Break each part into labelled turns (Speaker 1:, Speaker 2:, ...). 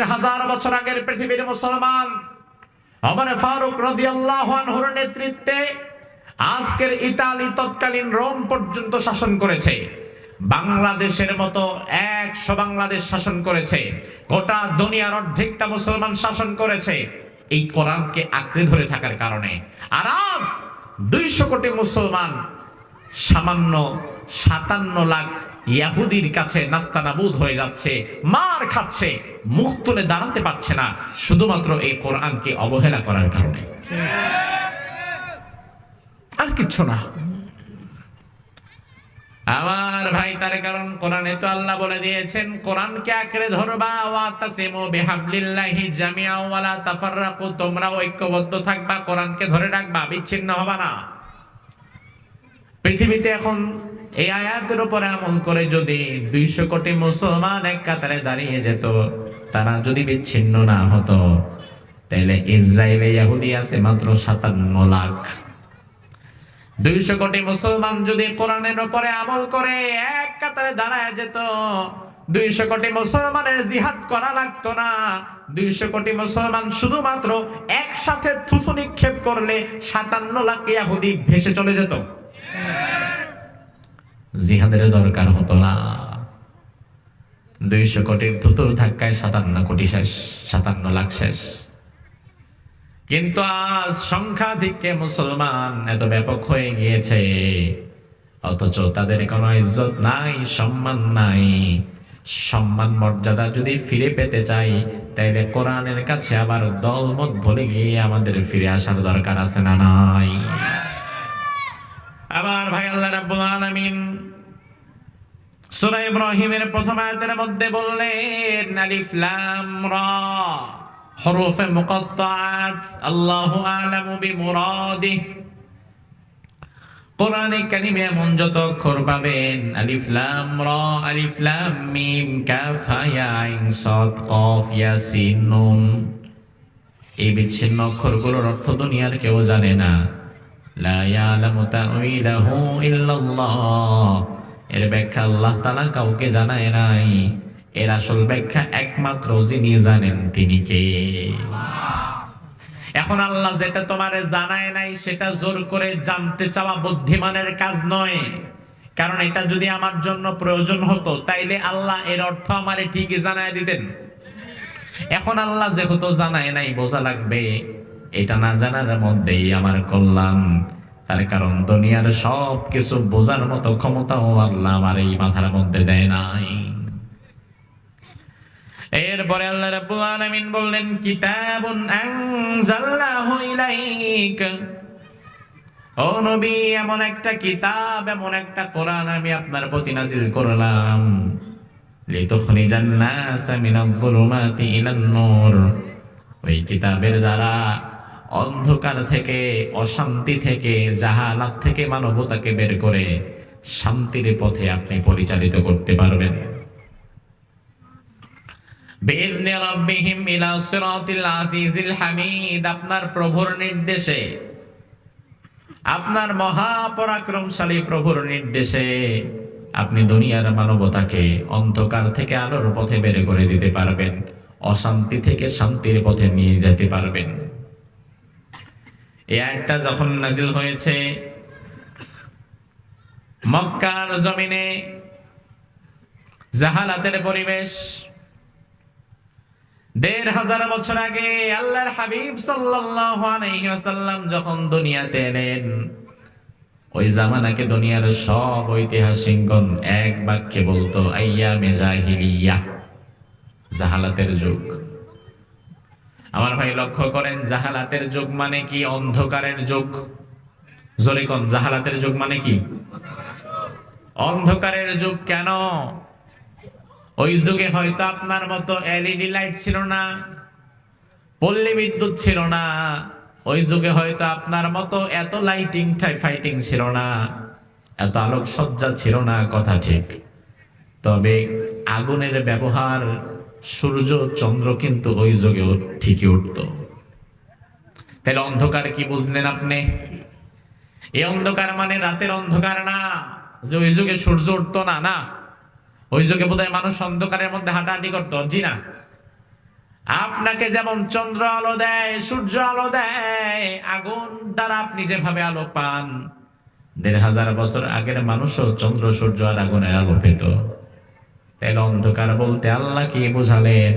Speaker 1: 1000 বছর আগের পৃথিবীর মুসলমান ওমর ফারুক রাদিয়াল্লাহু আনহুর নেতৃত্বে আজকের ইতালি তৎকালীন রোম পর্যন্ত শাসন করেছে। বাংলাদেশের মতো 100 বাংলাদেশ শাসন করেছে। গোটা দুনিয়ার অর্ধেকটা মুসলমান শাসন করেছে এই কোরআনকে আঁকড়ে ধরে থাকার কারণে। আর আজ 200 কোটি মুসলমান সামান্য 57 লাখ ইহুদির কাছে নাস্তানাবুদ হয়ে যাচ্ছে, মার খাচ্ছে, মুখ তুলে দাঁড়াতে পারছে না, শুধুমাত্র এই কোরআনকে অবহেলা করার কারণে, আর কিচ্ছু না। আমার ভাই, তার কারণ কোরআনে তো আল্লাহ বলে দিয়েছেন কোরআনকে আঁকড়ে ধরবা, ওয়াতাসিমু বিহাবলিল্লাহি জামিআ ওয়ালা তাফাররাকু, তোমরা ঐক্যবদ্ধ থাকবা, কোরআনকে ধরে রাখবা, বিচ্ছিন্ন হবা না। পৃথিবীতে এখন এই আয়াতের উপরে আমল করে যদি 200 কোটি মুসলমান এক কাতারে দাঁড়িয়ে যেত, তারা যদি বিচ্ছিন্ন না হতো, তাহলে ইসরায়েলে ইহুদি আছে মাত্র 57 লাখ। 200 কোটি মুসলমান যদি কোরআনের উপরে আমল করে এক কাতারে দাঁড়ায় যেত, 200 কোটি মুসলমানের জিহাদ করা লাগতো না। 200 কোটি মুসলমান শুধুমাত্র একসাথে থুথু নিক্ষেপ করলে 57 লাখ ইহুদি ভেসে চলে যেত, জিহাদের দরকার হতো না। 200 কোটির থুতুর ধাক্কায় 57 কোটি শেষ, 57 লাখ শেষ। কিন্তু আজ সংখ্যাধিক্যে মুসলমান এত ব্যাপক হয়ে গিয়েছে, অথচ তাদের কোনো ইজ্জত নাই, সম্মান নাই। সম্মান মর্যাদা যদি ফিরে পেতে চাই, তাইলে কোরআনের কাছে আবার দলমত ভুলে গিয়ে আমাদের ফিরে আসার দরকার আছে না নাই? আবার ভাই, আল্লাহ রাব্বুল আলামিন সূরা ইব্রাহিমের প্রথম আয়াতের মধ্যে বললেন আলিফ লাম রা হরফে মুকাত্তাআত, আল্লাহু আ'লামু বিমুরাদিহি। কোরআনে কারিমে এমন যত অক্ষর পাবেন, আলিফ লাম রা, আলিফ লাম মিম, কাফ হা ইয়া আইন সাদ কফ ইয়া সিন নুন, এই বিচ্ছিন্ন অক্ষরগুলোর অর্থ দুনিয়ার কেউ জানে না। লা ইয়ালামু তা'ওয়িলাহু ইল্লাল্লাহ, এর ব্যাখ্যা আল্লাহ তাআলা কাউকে জানায় নাই। এর আসল ব্যাখ্যা একমাত্র যিনি জানেন তিনি কে? এখন আল্লাহ যেটা তোমারে জানায় নাই সেটা জোর করে জানতে চাওয়া বুদ্ধিমানের কাজ নয়, কারণ এটা যদি আমার জন্য প্রয়োজন হতো তাইলে আল্লাহ এর অর্থ আমারে ঠিকই জানায় দিতেন। এখন আল্লাহ যেহেতু জানায় নাই, বোঝা লাগবে এটা না জানার মধ্যেই আমার কল্যাণ। তার কারণ দুনিয়ার সব কিছু বোঝার মতো ক্ষমতাও আল্লাহ আমার এই মাথার মধ্যে দেয় নাই। এরপরে আল্লাহ রাব্বুল আলামিন বললেন কিতাবুন আনজালনাহু ইলাইকা, ও নবী, এমন একটা কিতাব, এমন একটা কোরআন আমি আপনার প্রতি নাজিল করলাম, লিতুখরিজান নাসা মিনাজ-যুলুমাতি ইলান নূর, ওই কিতাবের দ্বারা অন্ধকার থেকে, অশান্তি থেকে, জাহালাত থেকে মানবতাকে বের করে শান্তির পথে আপনি পরিচালিত করতে পারবেন। বিইذনি রাব্বিহিম ইলা সিরাতিল আজিজিল হামিদ, আপনার প্রভুর নির্দেশে, আপনার মহাপরাক্রমশালী প্রভুর নির্দেশে আপনি দুনিয়ার মানবতাকে অন্ধকার থেকে আলোর পথে বের করে দিতে পারবেন, অশান্তি থেকে শান্তির পথে নিয়ে যেতে পারবেন। এই আয়াতটা যখন নাজিল হয়েছে, মক্কার জমিনে জাহালাতের পরিবেশ। 1500 বছর আগে আল্লাহর হাবিব সাল্লাল্লাহু আলাইহি ওয়াসাল্লাম যখন দুনিয়াতে এলেন, ওই জামানাকে দুনিয়ার সব ঐতিহাসিকগণ এক বাক্যে বলতো আইয়ামে জাহিলিয়া, জাহালাতের যুগ। আমার ভাই লক্ষ্য করেন, জাহালাতের যুগ মানে কি? অন্ধকারের যুগ। জোরে কোন, জাহালাতের যুগ মানে কি? অন্ধকারের যুগ। কেন? ওই যুগে হয়তো আপনার মতো এলইডি লাইট ছিল না, পল্লী বিদ্যুৎ ছিল না, ওই যুগে হয়তো আপনার মতো এত লাইটিং ফাইটিং ছিল না, এত আলোকসজ্জা ছিল না, কথা ঠিক। তবে আগুনের ব্যবহার, সূর্য চন্দ্র কিন্তু ওই যুগেও ঠিকই উঠত। তাহলে অন্ধকার কি বুঝলেন আপনি? এই অন্ধকার মানে রাতের অন্ধকার না, যে ওই যুগে সূর্য উঠতো না, না, ওই যুগে বোধহয় মানুষ অন্ধকারের মধ্যে হাঁটাহাঁটি করতো, জি না। আপনাকে যেমন চন্দ্র আলো দেয়, সূর্য আলো দেয়, আগুন দ্বারা আপনি যেভাবে আলো পান, ১৫০০ বছর আগের মানুষও চন্দ্র সূর্য আর আগুনের আলো পেত। তাহলে অন্ধকার বলতে আল্লাহ কি বোঝালেন?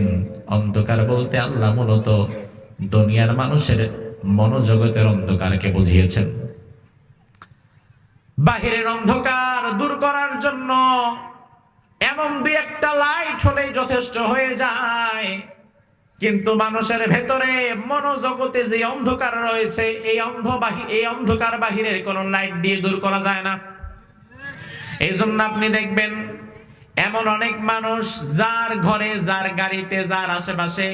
Speaker 1: অন্ধকার বলতে আল্লাহ মূলত দুনিয়ার মানুষের মনোজগতের অন্ধকারকে বুঝিয়েছেন। বাহিরের অন্ধকার দূর করার জন্য এমন দুই একটা লাইট হলেই যথেষ্ট হয়ে যায়, কিন্তু মানুষের ভেতরে মনোজগতে যে অন্ধকার রয়েছে, এই অন্ধকার বাহিরের কোন লাইট দিয়ে দূর করা যায় না। এই জন্য আপনি দেখবেন এমন অনেক মানুষ যার ঘরে, যার গাড়িতে, যার আশেপাশে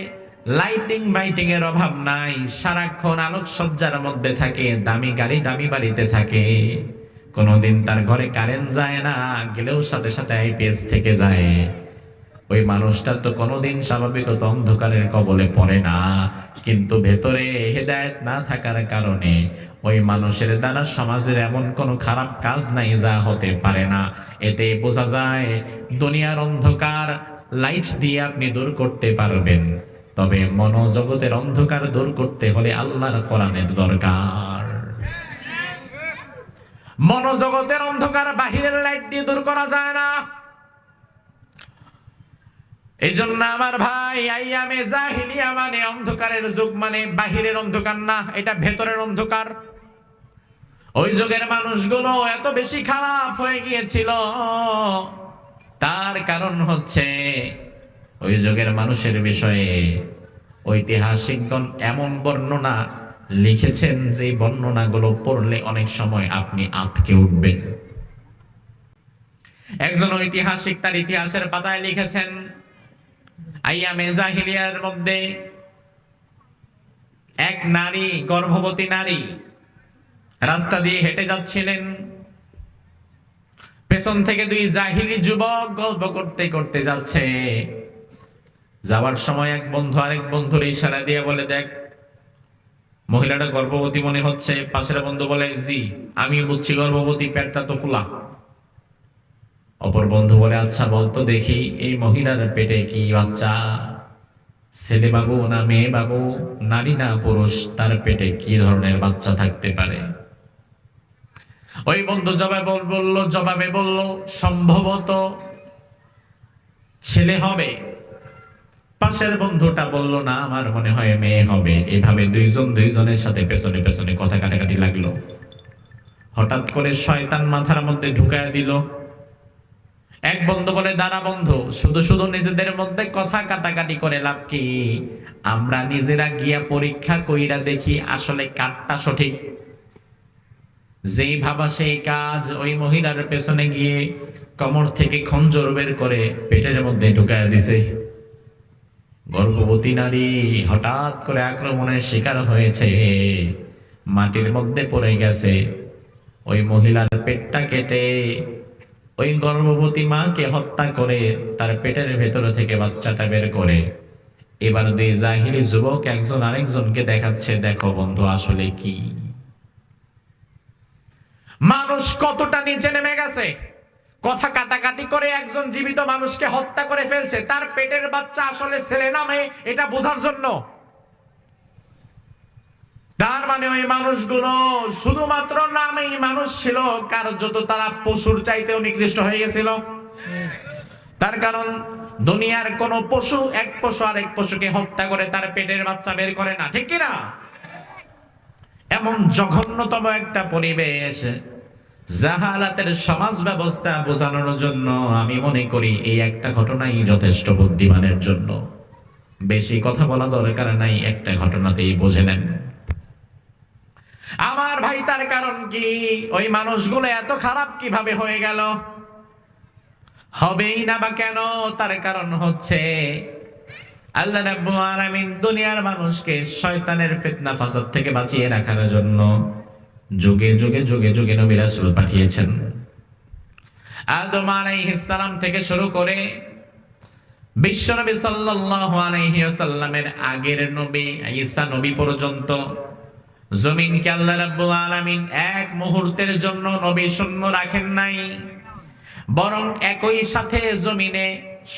Speaker 1: লাইটিং এর অভাব নাই, সারাক্ষণ আলোকসজ্জার মধ্যে থাকে, দামি গাড়ি দামি বাড়িতে থাকে, কোনোদিন তার ঘরে কারেন্ট যায় না, গেলেও সাথে সাথে আইপিএস থেকে যায়। ওই মানুষটা তো কোনোদিন স্বাভাবিকত অন্ধকারের কবলে পড়ে না, কিন্তু ভেতরে হেদায়েত না থাকার কারণে ওই মানুষের দ্বারা সমাজের এমন কোনো খারাপ কাজ নাই যা হতে পারে না। এতে বোঝা যায় দুনিয়ার অন্ধকার লাইট দিয়ে আপনি দূর করতে পারবেন, তবে মনোজগতের অন্ধকার দূর করতে হলে আল্লাহর কোরআনের দরকার। মনোজগতের অন্ধকার বাহিরের লাইট দিয়ে দূর করা যায় না। এই জন্য আমার ভাই, আইয়ামে জাহিলিয়া মানে অন্ধকারের যুগ, মানে বাহিরের অন্ধকার না, এটা ভেতরের অন্ধকার। ওই যুগের মানুষগুলো এত বেশি খারাপ হয়ে গিয়েছিল, তার কারণ হচ্ছে ওই যুগের মানুষের বিষয়ে ঐতিহাসিকগণ এমন বর্ণনা লিখেছেন যে বর্ণনাগুলো পড়লে অনেক সময় আপনি আঁতকে উঠবেন। একজন ঐতিহাসিক তার ইতিহাসের পাতায় লিখেছেন, আইয়ামে জাহিলিয়ার মধ্যে এক নারী, গর্ভবতী নারী রাস্তা দিয়ে হেঁটে যাচ্ছিলেন। পেছন থেকে দুই জাহিলি যুবক গল্প করতে করতে যাচ্ছে। যাওয়ার সময় এক বন্ধু আরেক বন্ধুর ইশারা দিয়ে বলে, দেখ মহিলাটা গর্ভবতী মনে হচ্ছে। পাশের বন্ধু বলে, জি আমি বুঝছি গর্ভবতী, পেটটা তো ফুলা। অপর বন্ধু বলে, আচ্ছা বলতো দেখি এই মহিলার পেটে কি বাচ্চা? ছেলে বাবু না মেয়ে বাবু, নারী না পুরুষ, তার পেটে কি ধরনের বাচ্চা থাকতে পারে? ওই বন্ধু জবাবে বলল সম্ভবত ছেলে হবে। পাশের বন্ধুটা বলল, না আমার মনে হয় মেয়ে হবে। এভাবে দুইজনের সাথে পেছনে পেছনে কথা কাটাকাটি লাগলো। হঠাৎ করে শয়তান মাথার মধ্যে ঢুকায় দিল। এক বন্ধু বলে, দাঁড়া বন্ধু, শুধু শুধু নিজেদের মধ্যে কথা কাটাকাটি করে লাভ কি? আমরা নিজেরা গিয়া পরীক্ষা কইরা দেখি আসলে কারটা সঠিক। যেই ভাবা সেই কাজ। ওই মহিলার পেছনে গিয়ে কোমর থেকে খঞ্জর বের করে পেটের মধ্যে ঢুকায় দিছে। গর্ভবতী নারী হঠাৎ করে আক্রমণের শিকার হয়েছে, মাটির মধ্যে পড়ে গেছে। ওই মহিলার পেটটা কেটে ওই গর্ভবতী মাকে হত্যা করে তার পেটের ভেতর থেকে বাচ্চাটা বের করে এবার দুই জাহিলি যুবক একজন আরেকজনকে দেখাচ্ছে, দেখো বন্ধু আসলে কি। মানুষ কতটা নিচে নেমে গেছে! কথা কাটাকাটি করে একজন জীবিত মানুষকে হত্যা করে ফেলছে, তার পেটের বাচ্চা আসলে ছেলে না মেয়ে এটা বোঝার জন্য। তার মানে ওই মানুষগুলো শুধুমাত্র নামেই মানুষ ছিল, কার্যত তারা পশুর চাইতেও নিকৃষ্ট হয়ে গেছিল। তার কারণ দুনিয়ার কোন পশু, এক পশু আরেক পশুকে হত্যা করে তার পেটের বাচ্চা বের করে না, ঠিক কিনা? এমন জঘন্যতম একটা পরিবেশ, জাহালাতের সমাজ ব্যবস্থা বোঝানোর জন্য আমি মনে করি এই একটা ঘটনাই যথেষ্ট বুদ্ধিমানের জন্য। বেশি কথা বলা দরকার নাই, একটা ঘটনাতেই বুঝে নেন। আমার ভাই, তার কারণ কি? ওই মানুষগুলো এত খারাপ কিভাবে হয়ে গেল? হবেই না বা কেন? তার কারণ হচ্ছে আল্লাহ রাব্বুল আলামিন দুনিয়ার মানুষকে শয়তানের ফিতনা ফাসাদ থেকে বাঁচিয়ে রাখার জন্য যুগে যুগে যুগে যুগে নবী রাসূল পাঠিয়েছেন। আদম আলাইহিস সালাম থেকে শুরু করে বিশ্বনবী সাল্লাল্লাহু আলাইহি ওয়াসাল্লামের আগের নবী ঈসা নবী পর্যন্ত জমিনকে আল্লাহ রাব্বুল আলামিন এক মুহূর্তের জন্য নবী শূন্য রাখেন নাই, বরং একই সাথে জমিনে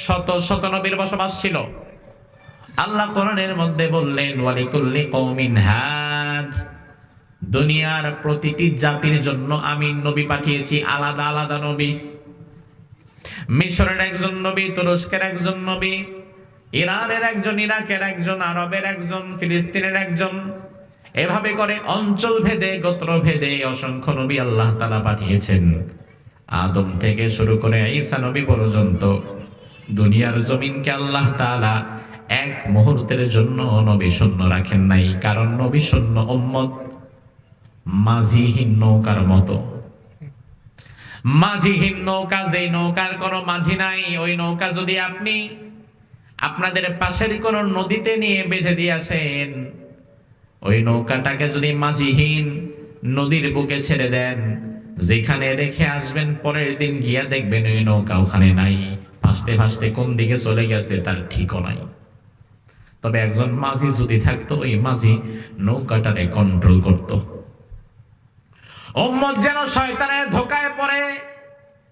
Speaker 1: শত শত নবীর বসবাস ছিল। আল্লাহ কোরআনের মধ্যে বললেন ওয়ালিকুল্লি কওমিন হাদ, দুনিয়ার প্রতিটি জাতির জন্য আমি নবী পাঠিয়েছি, আলাদা আলাদা নবী। মিশরের একজন নবী, তুরস্কের একজন নবী, ইরানের একজন, ইরাকের একজন, আরবের একজন, ফিলিস্তিনের একজন, এভাবে করে অঞ্চল ভেদে গোত্র ভেদে অসংখ্য নবী আল্লাহ তাআলা পাঠিয়েছেন। আদম থেকে শুরু করে ঈসা নবী পর্যন্ত দুনিয়ার জমিনকে আল্লাহ তাআলা এক মুহূর্তের জন্য নবী শূন্য রাখেন নাই। কারণ নবী শূন্য উম্মত মাঝিহীন নৌকার মতো। মাঝিহীন নৌকা, যেই নৌকার কোনো মাঝি নাই, ওই নৌকা যদি আপনি আপনাদের পাশের কোনো নদীতে নিয়ে বেঁধে দিয়ে আসেন, ওই নৌকাটাকে যদি মাঝিহীন নদীর বুকে ছেড়ে দেন, যেখানে রেখে আসবেন পরের দিন গিয়া দেখবেন ওই নৌকা ওখানে নাই, ভাসতে ভাসতে কোন দিকে চলে গেছে তার ঠিকও নাই। তবে একজন মাঝি যদি থাকতো, ওই মাঝি নৌকাটারে কন্ট্রোল করত। উম্মত যেন শয়তানের ধোকায় পড়ে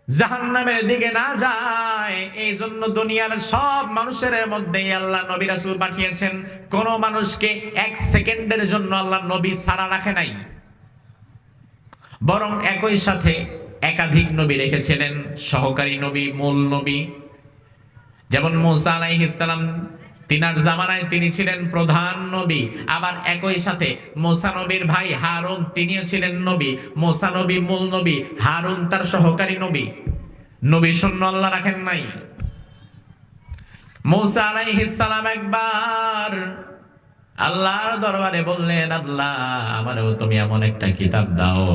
Speaker 1: জাহান্নামের দিকে না যায়, এই জন্য দুনিয়ার সব মানুষের মধ্যে আল্লাহ নবী রাসূল পাঠিয়েছেন। কোন মানুষকে এক সেকেন্ডের জন্য আল্লাহ নবী ছাড়া রাখে নাই, বরং একই সাথে একাধিক নবী রেখেছিলেন, সহকারী নবী, মূল নবী। যেমন মূসা আলাইহিস সালাম, তিনার জামানায় তিনি ছিলেন প্রধান নবী। আবার একই সাথে মূসা নবীর ভাই হারুন, তিনিও ছিলেন নবী। মূসা নবী মূল নবী, হারুন তার সহকারী নবী। নবী শূন্য আল্লাহ রাখেন নাই। মূসা আলাইহিস সালাম একবার আল্লাহর দরবারে বললেন, আল্লাহ আমারও তুমি এমন একটা কিতাব দাও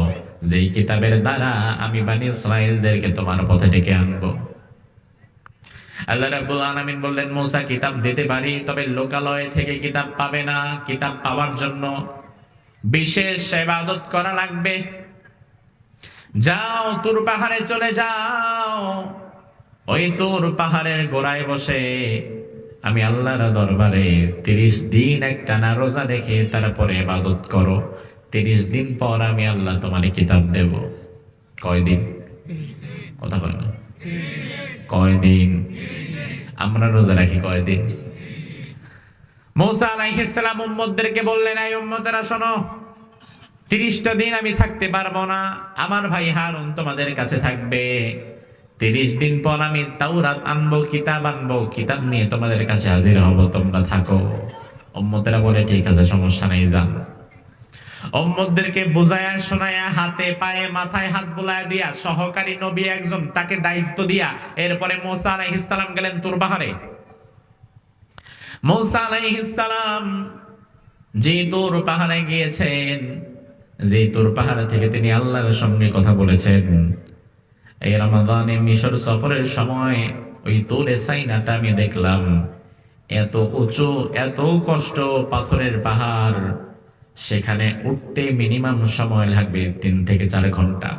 Speaker 1: যেই কিতাবের দ্বারা আমি বনী ইসরাঈলদেরকে তোমার পথে ডেকে আনবো। আল্লাহ রাব্বুল আলামিন বললেন, মূসা কিতাব দিতে পারি, তবে লোকালয় থেকে কিতাব পাবে না। কিতাব পাওয়ার জন্য বিশেষ ইবাদত করা লাগবে। যাও তুর পাহাড়ে চলে যাও, ওই তুর পাহাড়ের গোড়ায় বসে আমি আল্লাহর দরবারে 30 দিন একটানা রোজা রেখে তারপরে ইবাদত করো। 30 দিন পর আমি আল্লাহ তোমার কিতাব দেব। কয়দিন? কথা বলেন না। কয়দিন? আমরা রোজা রাখি কয়দিন? মূসা আলাইহিস সালাম উম্মতদেরকে বললেন, এই উম্মতেরা শোনো, 30টা দিন আমি থাকতে পারবো না, আমার ভাই হারুন তোমাদের কাছে থাকবে। 30 দিন পর আমি তাওরাত আনবো, কিতাব আনবো, কিতাব নিয়ে তোমাদের কাছে হাজির হব, তোমরা থাকো। উম্মতেরা বলে ঠিক আছে, সমস্যা নাই, যান। উম্মতদেরকে বুঝায়া শোনায়া হাতে পায়ে মাথায় হাত বুলায়া দিয়া সহকারী নবী একজন তাকে দায়িত্ব দিয়া এরপরে মূসা আলাইহিস সালাম গেলেন তুর পাহাড়ে। মূসা আলাইহিস সালাম যে তুর পাহাড়ে গিয়েছেন, যে তুর পাহাড় থেকে তিনি আল্লাহর সঙ্গে কথা বলেছেন, এই রমাদানে মিশর সফরের সময় ওই তুরে সাইনাটা আমি দেখলাম, এত উঁচু, এত কষ্ট, পাথরের পাহাড়, সেখানে উঠতে মিনিমাম সময় লাগবে 3 থেকে 4 ঘন্টা।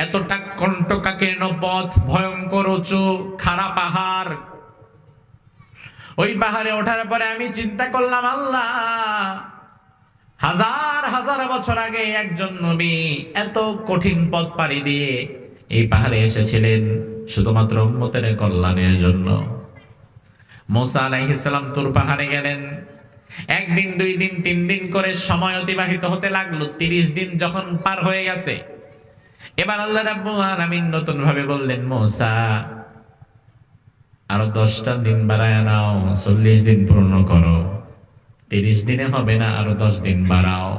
Speaker 1: এতটা কণ্টকাকীর্ণ পথ, ভয়ঙ্কর উঁচু খাড়া পাহাড়। ওই পাহাড়ে ওঠার পরে আমি চিন্তা করলাম, আল্লাহ, হাজার হাজার বছর আগে একজন নবী এত কঠিন পথ পাড়ি দিয়ে এই পাহাড়ে এসেছিলেন শুধুমাত্র উম্মতের কল্যাণের জন্য। মূসা আলাইহিস সালাম তুর পাহাড়ে গেলেন। 1 দিন 2 দিন 3 দিন করে সময় অতিবাহিত হতে লাগলো। 30 দিন যখন পার হয়ে গেছে, এবার আল্লাহ রাব্বুল আলামিন নতুন ভাবে বললেন, মূসা আরো 10টা দিন বাড়ায় নাও, 40 দিন পূর্ণ করো। 30 দিনে হবে না, আরো 10 দিন বাড়াও।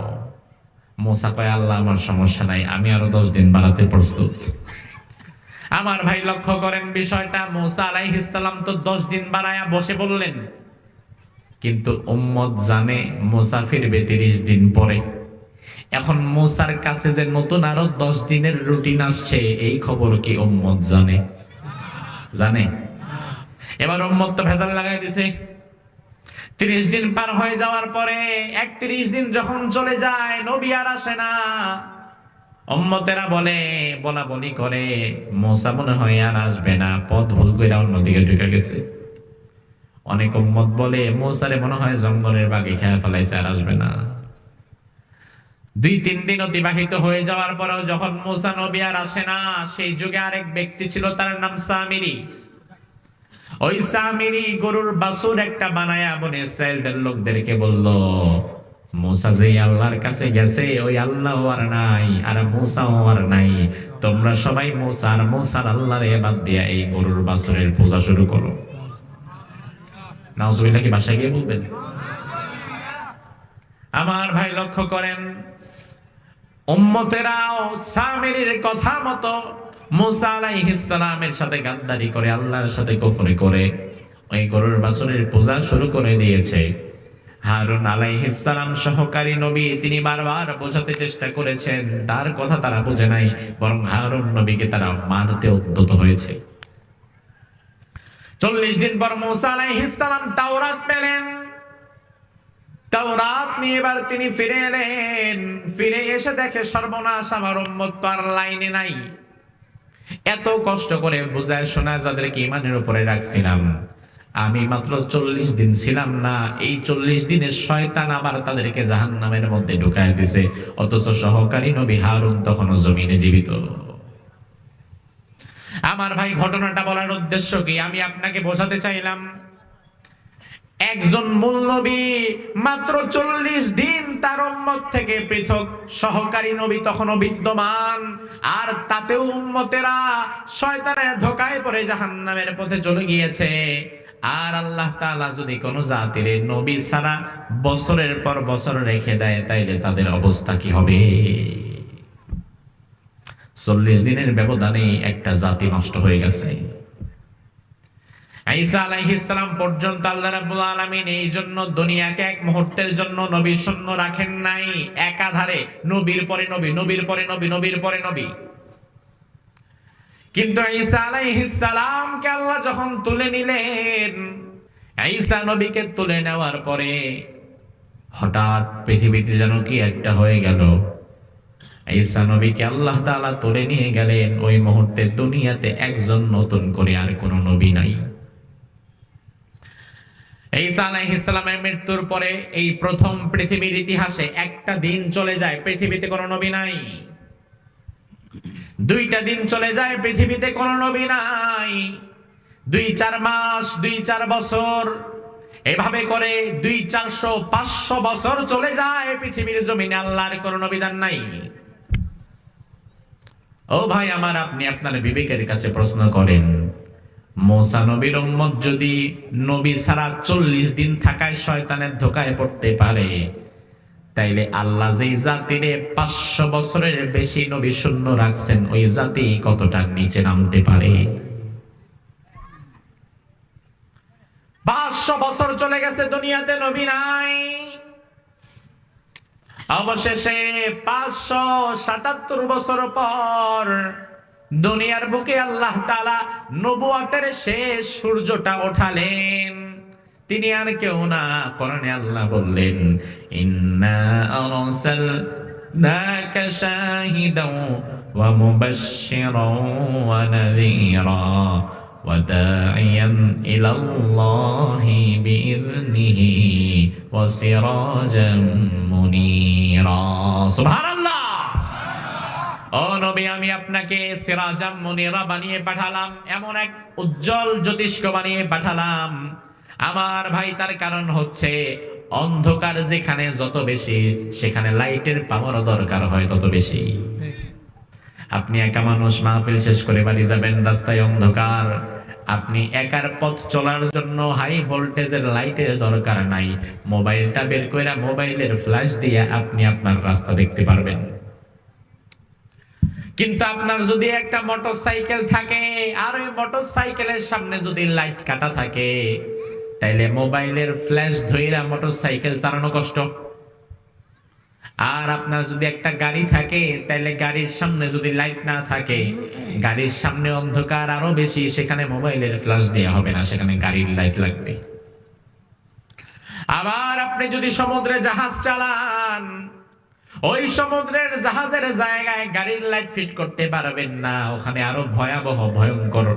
Speaker 1: মূসা কয়, আল্লাহ আমার সমস্যা নাই, আমি আরো 10 দিন বাড়াতে প্রস্তুত। আমার ভাই লক্ষ্য করেন বিষয়টা, মূসা আলাইহিস সালাম তো 10 দিন বাড়ায়া বসে বললেন, কিন্তু উম্মত জানে মূসা ফিরবে 30 দিন পরে। এখন মূসার কাছে যে নতুন আরো 10 দিনের রুটিন আসছে, এই খবর কি উম্মত জানে? জানে? এবার উম্মত তো ভেজাল লাগাই দিছে। 30 দিন পার হয়ে যাওয়ার পরে 31 দিন যখন চলে যায়, নবী আর আসে না। উম্মতেরা বলা বলি করে, মূসা মনে হয় আর আসবে না, পথ ভুল কইরা অন্যদিকে ঢুকে গেছে। অনেক উম্মত বলে, মূসারে মনে হয় জঙ্গলের বাগে খেয়ে ফেলাইছে, আর আসবে না। 2-3 দিন অতিবাহিত হয়ে যাওয়ার পরেও যখন মূসা নবী আর আসে না, সেই যুগে আরেক ব্যক্তি ছিল, তার নাম সামিরী। ওই সামিরি গরুর বাছুর একটা বানায়া বনে ইসরায়েলদের লোকদেরকে বলল, মুসা যে আল্লাহর কাছে গেছে ওই আল্লাহ আর নাই, আর মুসাও আর নাই, তোমরা সবাই মুসার আল্লাহর ইবাদত দিয়া এই গরুর বাছুরের পূজা শুরু করো। নাউজুবিল্লাহ কি বাসায় গিয়ে বলবেন? আমার ভাই লক্ষ্য করেন, উম্মতেরাও সামিরির কথা মতো মুসা আলাইহিস সালামের সাথে গাদ্দারি করে, আল্লাহর সাথে কুফরি করে ওই গরুর বাছুরের পূজা শুরু করে দিয়েছে। হারুন আলাইহিস সালাম সহকারী নবী, তিনি বারবার বোঝাতে চেষ্টা করেছেন, তার কথা তারা বুঝে নাই, বরং হারুন নবীকে তারা মারতে উদ্যত হয়েছে। 40 দিন পর মুসা আলাইহিস সালাম তাওরাত পেলেন। তাওরাত নিয়ে এবার তিনি ফিরে এলেন। ফিরে এসে দেখে সর্বনাশ, আমার উম্মত তো আর লাইনে নাই। এত কষ্ট করে বুঝায় শোনায় যাদেরকে ঈমানের উপরে রাখছিলাম, আমি মাত্র 40 দিন ছিলাম না, এই 40 দিনের শয়তান আবার তাদেরকে জাহান্নামের মধ্যে ঢুকায় দিছে, অথচ সহকারী নবী হারুন তখনও জমিনে জীবিত। আমার ভাই, ঘটনাটা বলার উদ্দেশ্য কি? আমি আপনাকে বোঝাতে চাইলাম, একজন মূল নবী মাত্র 40 দিন তার উম্মত থেকে পৃথক, সহকারী নবী তখনও বিদ্যমান, আর তাতেও উম্মতেরা শয়তানের ধোঁকায় পড়ে জাহান্নামের পথে চলে গিয়েছে। আর আল্লাহ তাআলা যদি কোন জাতির নবী ছাড়া বছরের পর বছর রেখে দেয়, তাইলে তাদের অবস্থা কি হবে? 40 দিনের ব্যবধানে একটা জাতি নষ্ট হয়ে গেছে। ঈসা আলাইহিস সালাম পর্যন্ত আল্লাহ রাব্বুল আলামিন এই জন্য দুনিয়াকে এক মুহূর্তের জন্য নবী শূন্য রাখেন নাই, একাধারে নবীর পরে নবী, নবীর পরে নবী, নবীর পরে নবী। কিন্তু ঈসা আলাইহিস সালামকে আল্লাহ যখন তুলে নিলেন, ঈসা নবীকে তুলে নেওয়ার পরে হঠাৎ পৃথিবীতে যেন কি একটা হয়ে গেল। ঈসা নবীকে আল্লাহ তাআলা তুলে নিয়ে গেলেন, ওই মুহূর্তে দুনিয়াতে একজন নতুন করে আর কোনো নবী নাই। ঈসা আলাইহিস সালামের মৃত্যুর পরে এই প্রথম পৃথিবীর ইতিহাসে একটা দিন চলে যায়, পৃথিবীতে কোনো নবী নাই। 2টা দিন চলে যায়, পৃথিবীতে কোনো নবী নাই। 2-4 মাস, 2-4 বছর, এভাবে করে 200-400-500 বছর চলে যায়, পৃথিবীর জমিনে আল্লাহর কোনো নবীদান নাই। ও ভাই আমার, আপনি আপনার বিবেকের কাছে প্রশ্ন করেন, মুসা নবীর উম্মত যদি নবী ছাড়া 40 দিন থাকায় শয়তানের ধোঁকায় পড়তে পারে, তাইলে আল্লাহ যেই জাতিরে 500 বছরের বেশি নবী শূন্য রাখছেন, ওই জাতি কতটা নিচে নামতে পারে? 500 বছর চলে গেছে, দুনিয়াতে নবী নাই। অবশেষে 577 বছর পর দুনিয়ার বুকে আল্লাহ তাআলা নবুয়তের শেষ সূর্যটা ওঠালেন। তিনি আর কেউ না, কোরআনে আল্লাহ বললেন, ইন্না আরসালনাকা শাহিদাও ওয়া মুবাশশিরাও ওয়া নাযীরা ওয়া দাঈয়ান ইলাল্লাহি বিইذনিহি ওয়া সিরাজাম মুনীরা। সুবহানাল্লাহ। ও নবী, আমি আপনাকে সিরাজাম মুনীরা বানিয়ে পাঠালাম, এমন এক উজ্জ্বল জ্যোতিষ্ক বানিয়ে পাঠালাম। আমার ভাই, তার কারণ হচ্ছে অন্ধকার যেখানে যত বেশি, সেখানে লাইটের পাওয়ারও দরকার হয় তত বেশি। আপনি একা মানুষ, মাহফিল শেষ করে বাড়ি যাবেন, রাস্তায় অন্ধকার, আপনি একার পথ চলার জন্য হাই ভোল্টেজের লাইটের দরকার নাই। মোবাইলটা বের করে মোবাইলের ফ্ল্যাশ দিয়ে আপনি আপনার রাস্তা দেখতে পারবেন। কিন্তু আপনার যদি একটা মোটরসাইকেল থাকে, আর ওই মোটরসাইকেলের সামনে যদি লাইট কাটা থাকে, তাইলে মোবাইলের ফ্ল্যাশ ধইরা মোটরসাইকেল চালানো কষ্ট। আর আপনার যদি একটা গাড়ি থাকে, তাইলে গাড়ির সামনে যদি লাইট না থাকে, গাড়ির সামনে অন্ধকার আরো বেশি, সেখানে মোবাইলের ফ্ল্যাশ দেওয়া হবে না, সেখানে গাড়ির লাইট লাগবে। আবার আপনি যদি সমুদ্রে জাহাজ চালান, ওই সমুদ্রের জাহাজের জায়গায় গাড়ির লাইট ফিট করতে পারবেন না, ওখানে আরো ভয়াবহ ভয়ঙ্কর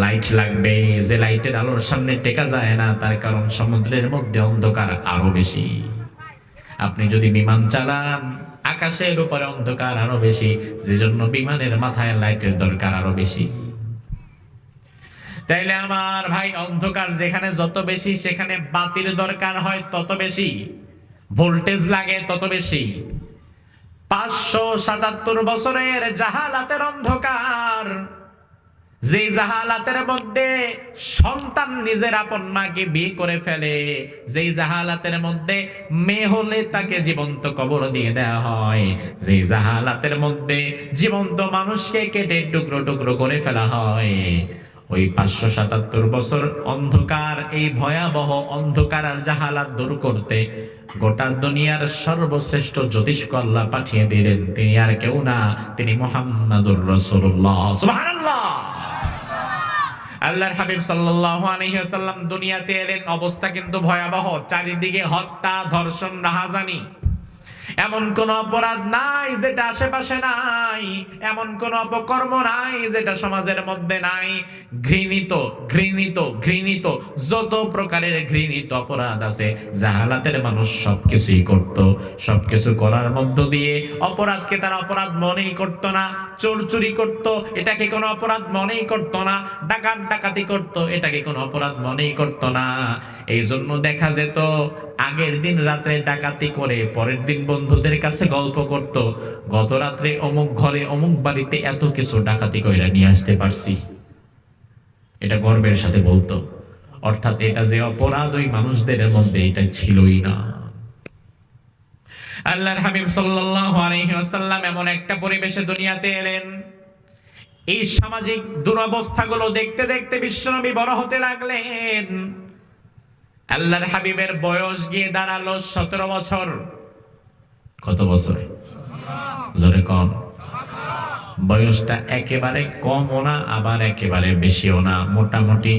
Speaker 1: লাইট লাগবে, যে লাইটের আলোর সামনে টেকা যায় না, তার কারণ সমুদ্রের মধ্যে অন্ধকার আরো বেশি। আপনি যদি বিমান চালান, আকাশের উপরে অন্ধকার আরো বেশি, যেজন্য বিমানের মাথায় লাইটের দরকার আরো বেশি। তাইলে আমার ভাই, অন্ধকার যেখানে যত বেশি সেখানে বাতির দরকার হয় তত বেশি, ভোল্টেজ লাগে তত বেশি। 577 বছরের জাহালাতের অন্ধকার, যে জাহালাতের মধ্যে সন্তান নিজের আপন মাকে বিয়ে করে ফেলে, যেই জাহালাতের মধ্যে মেয়ে হলে তাকে জীবন্ত কবর দিয়ে দেওয়া হয়, যেই জাহালাতের মধ্যে জীবন্ত মানুষকে কেটে টুকরো টুকরো করে ফেলা হয়, ওই 577 বছর অন্ধকার, এই ভয়াবহ অন্ধকার আর জাহালাত দূর করতে গোটা দুনিয়ার সর্বশ্রেষ্ঠ জ্যোতিষ্ক আল্লাহ পাঠিয়ে দিলেন। তিনি আর কেউ না, তিনি মুহাম্মাদুর রাসূলুল্লাহ। সুবহানাল্লাহ। আল্লাহর হাবিব সাল্লাল্লাহু আলাইহি ওয়াসাল্লাম দুনিয়াতে এলেন, অবস্থা কিন্তু ভয়াবহ। চারিদিকে হত্যা, ধর্ষণ, রাহাজানি। এমন কোন অপরাধ নাই যেটা আশেপাশে নাই, এমন কোন অপকর্ম নাই যেটা সমাজের মধ্যে নাই। ঘৃণিত ঘৃণিত ঘৃণিত যত প্রকারের ঘৃণিত অপরাধ আছে, জাহালাতের মানুষ সবকিছুই করত। সবকিছু করার মধ্য দিয়ে অপরাধকে তারা অপরাধ মনেই করত না। চোর চুরি করত, এটাকে কোনো অপরাধ মনেই করত না। ডাকাত ডাকাতি করত, এটাকে কোনো অপরাধ মনেই করত না। এই জন্য দেখা যেত আগের দিন রাতে ডাকাতি করে পরের দিন বন্ধুদের কাছে গল্প করত, গত রাত্রে অমুক ঘরে অমুক বাড়িতে এত কিছু ডাকাতি কইরা নিয়ে আসতে পারছি, এটা গর্বের সাথে বলতো। অর্থাৎ এটা যে অপরাধ ওই মানুষদের মধ্যে এটা ছিলই না। আল্লাহর হাবিব সাল্লাল্লাহু আলাইহি ওয়াসাল্লাম এমন একটা পরিবেশে দুনিয়াতে এলেন, এই সামাজিক দুরবস্থাগুলো দেখতে দেখতে বিশ্বনবী বড় হতে লাগলেন। আল্লাহর হাবিবের বয়স গিয়ে দাঁড়ালো 17 বছর। কত বছর? জোরে কম। বয়সটা একেবারে কমও না, আবার একেবারে বেশিও না, মোটামুটি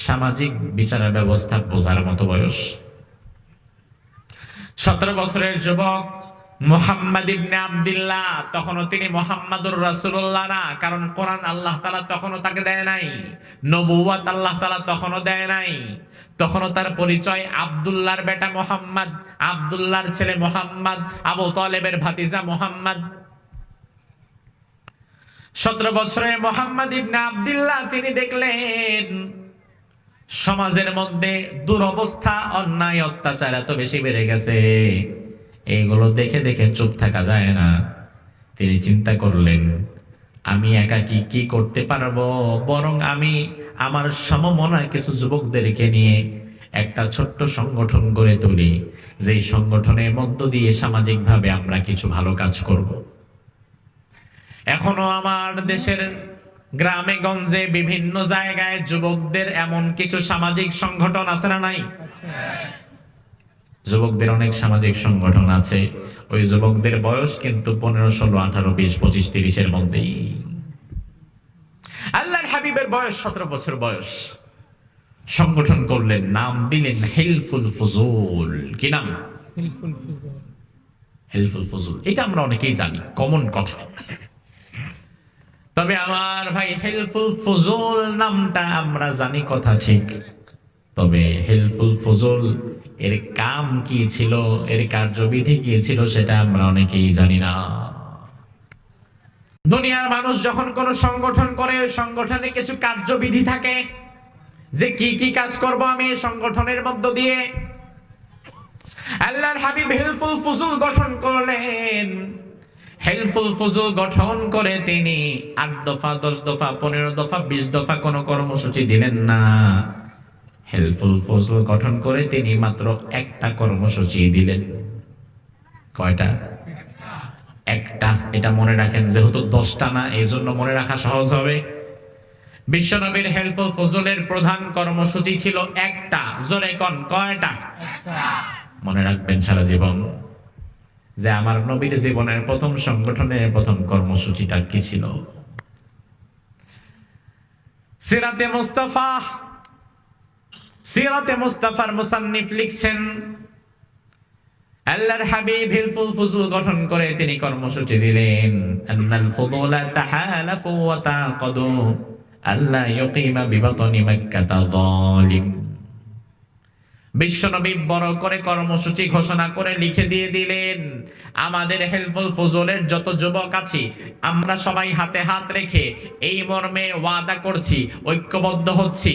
Speaker 1: সামাজিক বিচার ব্যবস্থা বোঝার মতো বয়স। 17 বছরের যুবক মুহাম্মদ ইবনে আব্দুল্লাহ, তখনও তিনি মুহাম্মাদুর রাসূলুল্লাহ না, কারণ কোরআন আল্লাহ তাআলা তখনও তাকে দেয় নাই, নবুয়ত আল্লাহ তাআলা তখনও দেয় নাই। তখনও তার পরিচয় আব্দুল্লাহর বেটা মুহাম্মদ, আব্দুল্লাহর ছেলে মুহাম্মদ, আবু তালেবের ভাতিজা মুহাম্মদ। 17 বছরের মুহাম্মদ ইবনে আব্দুল্লাহ তিনি দেখলেন সমাজের মধ্যে দুরবস্থা, অন্যায়, অত্যাচার এত বেশি বেড়ে গেছে, এইগুলো দেখে দেখে চুপ থাকা যায় না। তিনি চিন্তা করলেন, আমি একা কি করতে পারবো, বরং আমি আমার সমমনা কিছু যুবকদেরকে নিয়ে একটা ছোট্ট সংগঠন গড়ে তুলি, যেই সংগঠনের মধ্য দিয়ে সামাজিকভাবে আমরা কিছু ভালো কাজ করব। এখনো আমার দেশের গ্রামে গঞ্জে বিভিন্ন জায়গায় যুবকদের এমন কিছু সামাজিক সংগঠন আছে না নাই? যুবকদের অনেক সামাজিক সংগঠন আছে। ওই যুবকদের বয়স কিন্তু 15, 16, 18, 20, 25, 30-এর মধ্যেই। আল্লাহর হাবিবের বয়স 17 বছর বয়স। সংগঠন করলেন, নাম দিলেন হিলফুল ফুজুল। কি নাম? হিলফুল ফুজুল। এটা আমরা অনেকেই জানি, কমন কথা। তবে আমার ভাই, হিলফুল ফুজুল নামটা আমরা জানি কথা ঠিক, তবে হিলফুল ফুজুল এর কাম কি ছিল, এর কার্যবিধি কি ছিল, সেটা আমরা অনেকেই জানি না। দুনিয়ার মানুষ যখন কোন সংগঠন করে, ওই সংগঠনে কিছু কার্যবিধি থাকে, যে কি কাজ করব আমি এই সংগঠনের মধ্য দিয়ে। আল্লাহর হাবিব হিলফুল ফুজুল গঠন করলেন। হিলফুল ফুজুল গঠন করে তিনি 8 দফা, 10 দফা, 15 দফা, 20 দফা কোনো কর্মসূচি দিলেন না। হিলফুল ফুজুল গঠন করে তিনি মাত্র একটা কর্মসূচি দিলেন। কয়টা? একটা। এটা মনে রাখেন, যেহেতু 10টা না, এই জন্য মনে রাখা সহজ হবে। বিশ্বনবীর হিলফুল ফুজুলের প্রধান কর্মসূচি ছিল একটা। জোরে কোন, কয়টা? মনে রাখবেন সারা জীবন, যে আমার নবীর জীবনের প্রথম সংগঠনের প্রথম কর্মসূচিটা কি ছিল। সিরাতে মুস্তাফা, সিরাতে মুস্তাফার মুসান্নিফ লিখছেন, আল্লাহর হাবিব হিলফুল ফুজুল গঠন করে তিনি কর্মসূচি দিলেন, আন্নাল ফুদুলা তাহালাফু ওয়া তাকাদু আল্লা ইউকিমা বিবাতনি মাক্কাতা যালিম। বিশ্বনবী বড় করে কর্মসূচি ঘোষণা করে লিখে দিয়ে দিলেন, আমাদের হেলফুল ফজলের যত যুবক আছি আমরা সবাই হাতে হাত রেখে এই মর্মে ওয়াদা করছি, ঐক্যবদ্ধ হচ্ছি,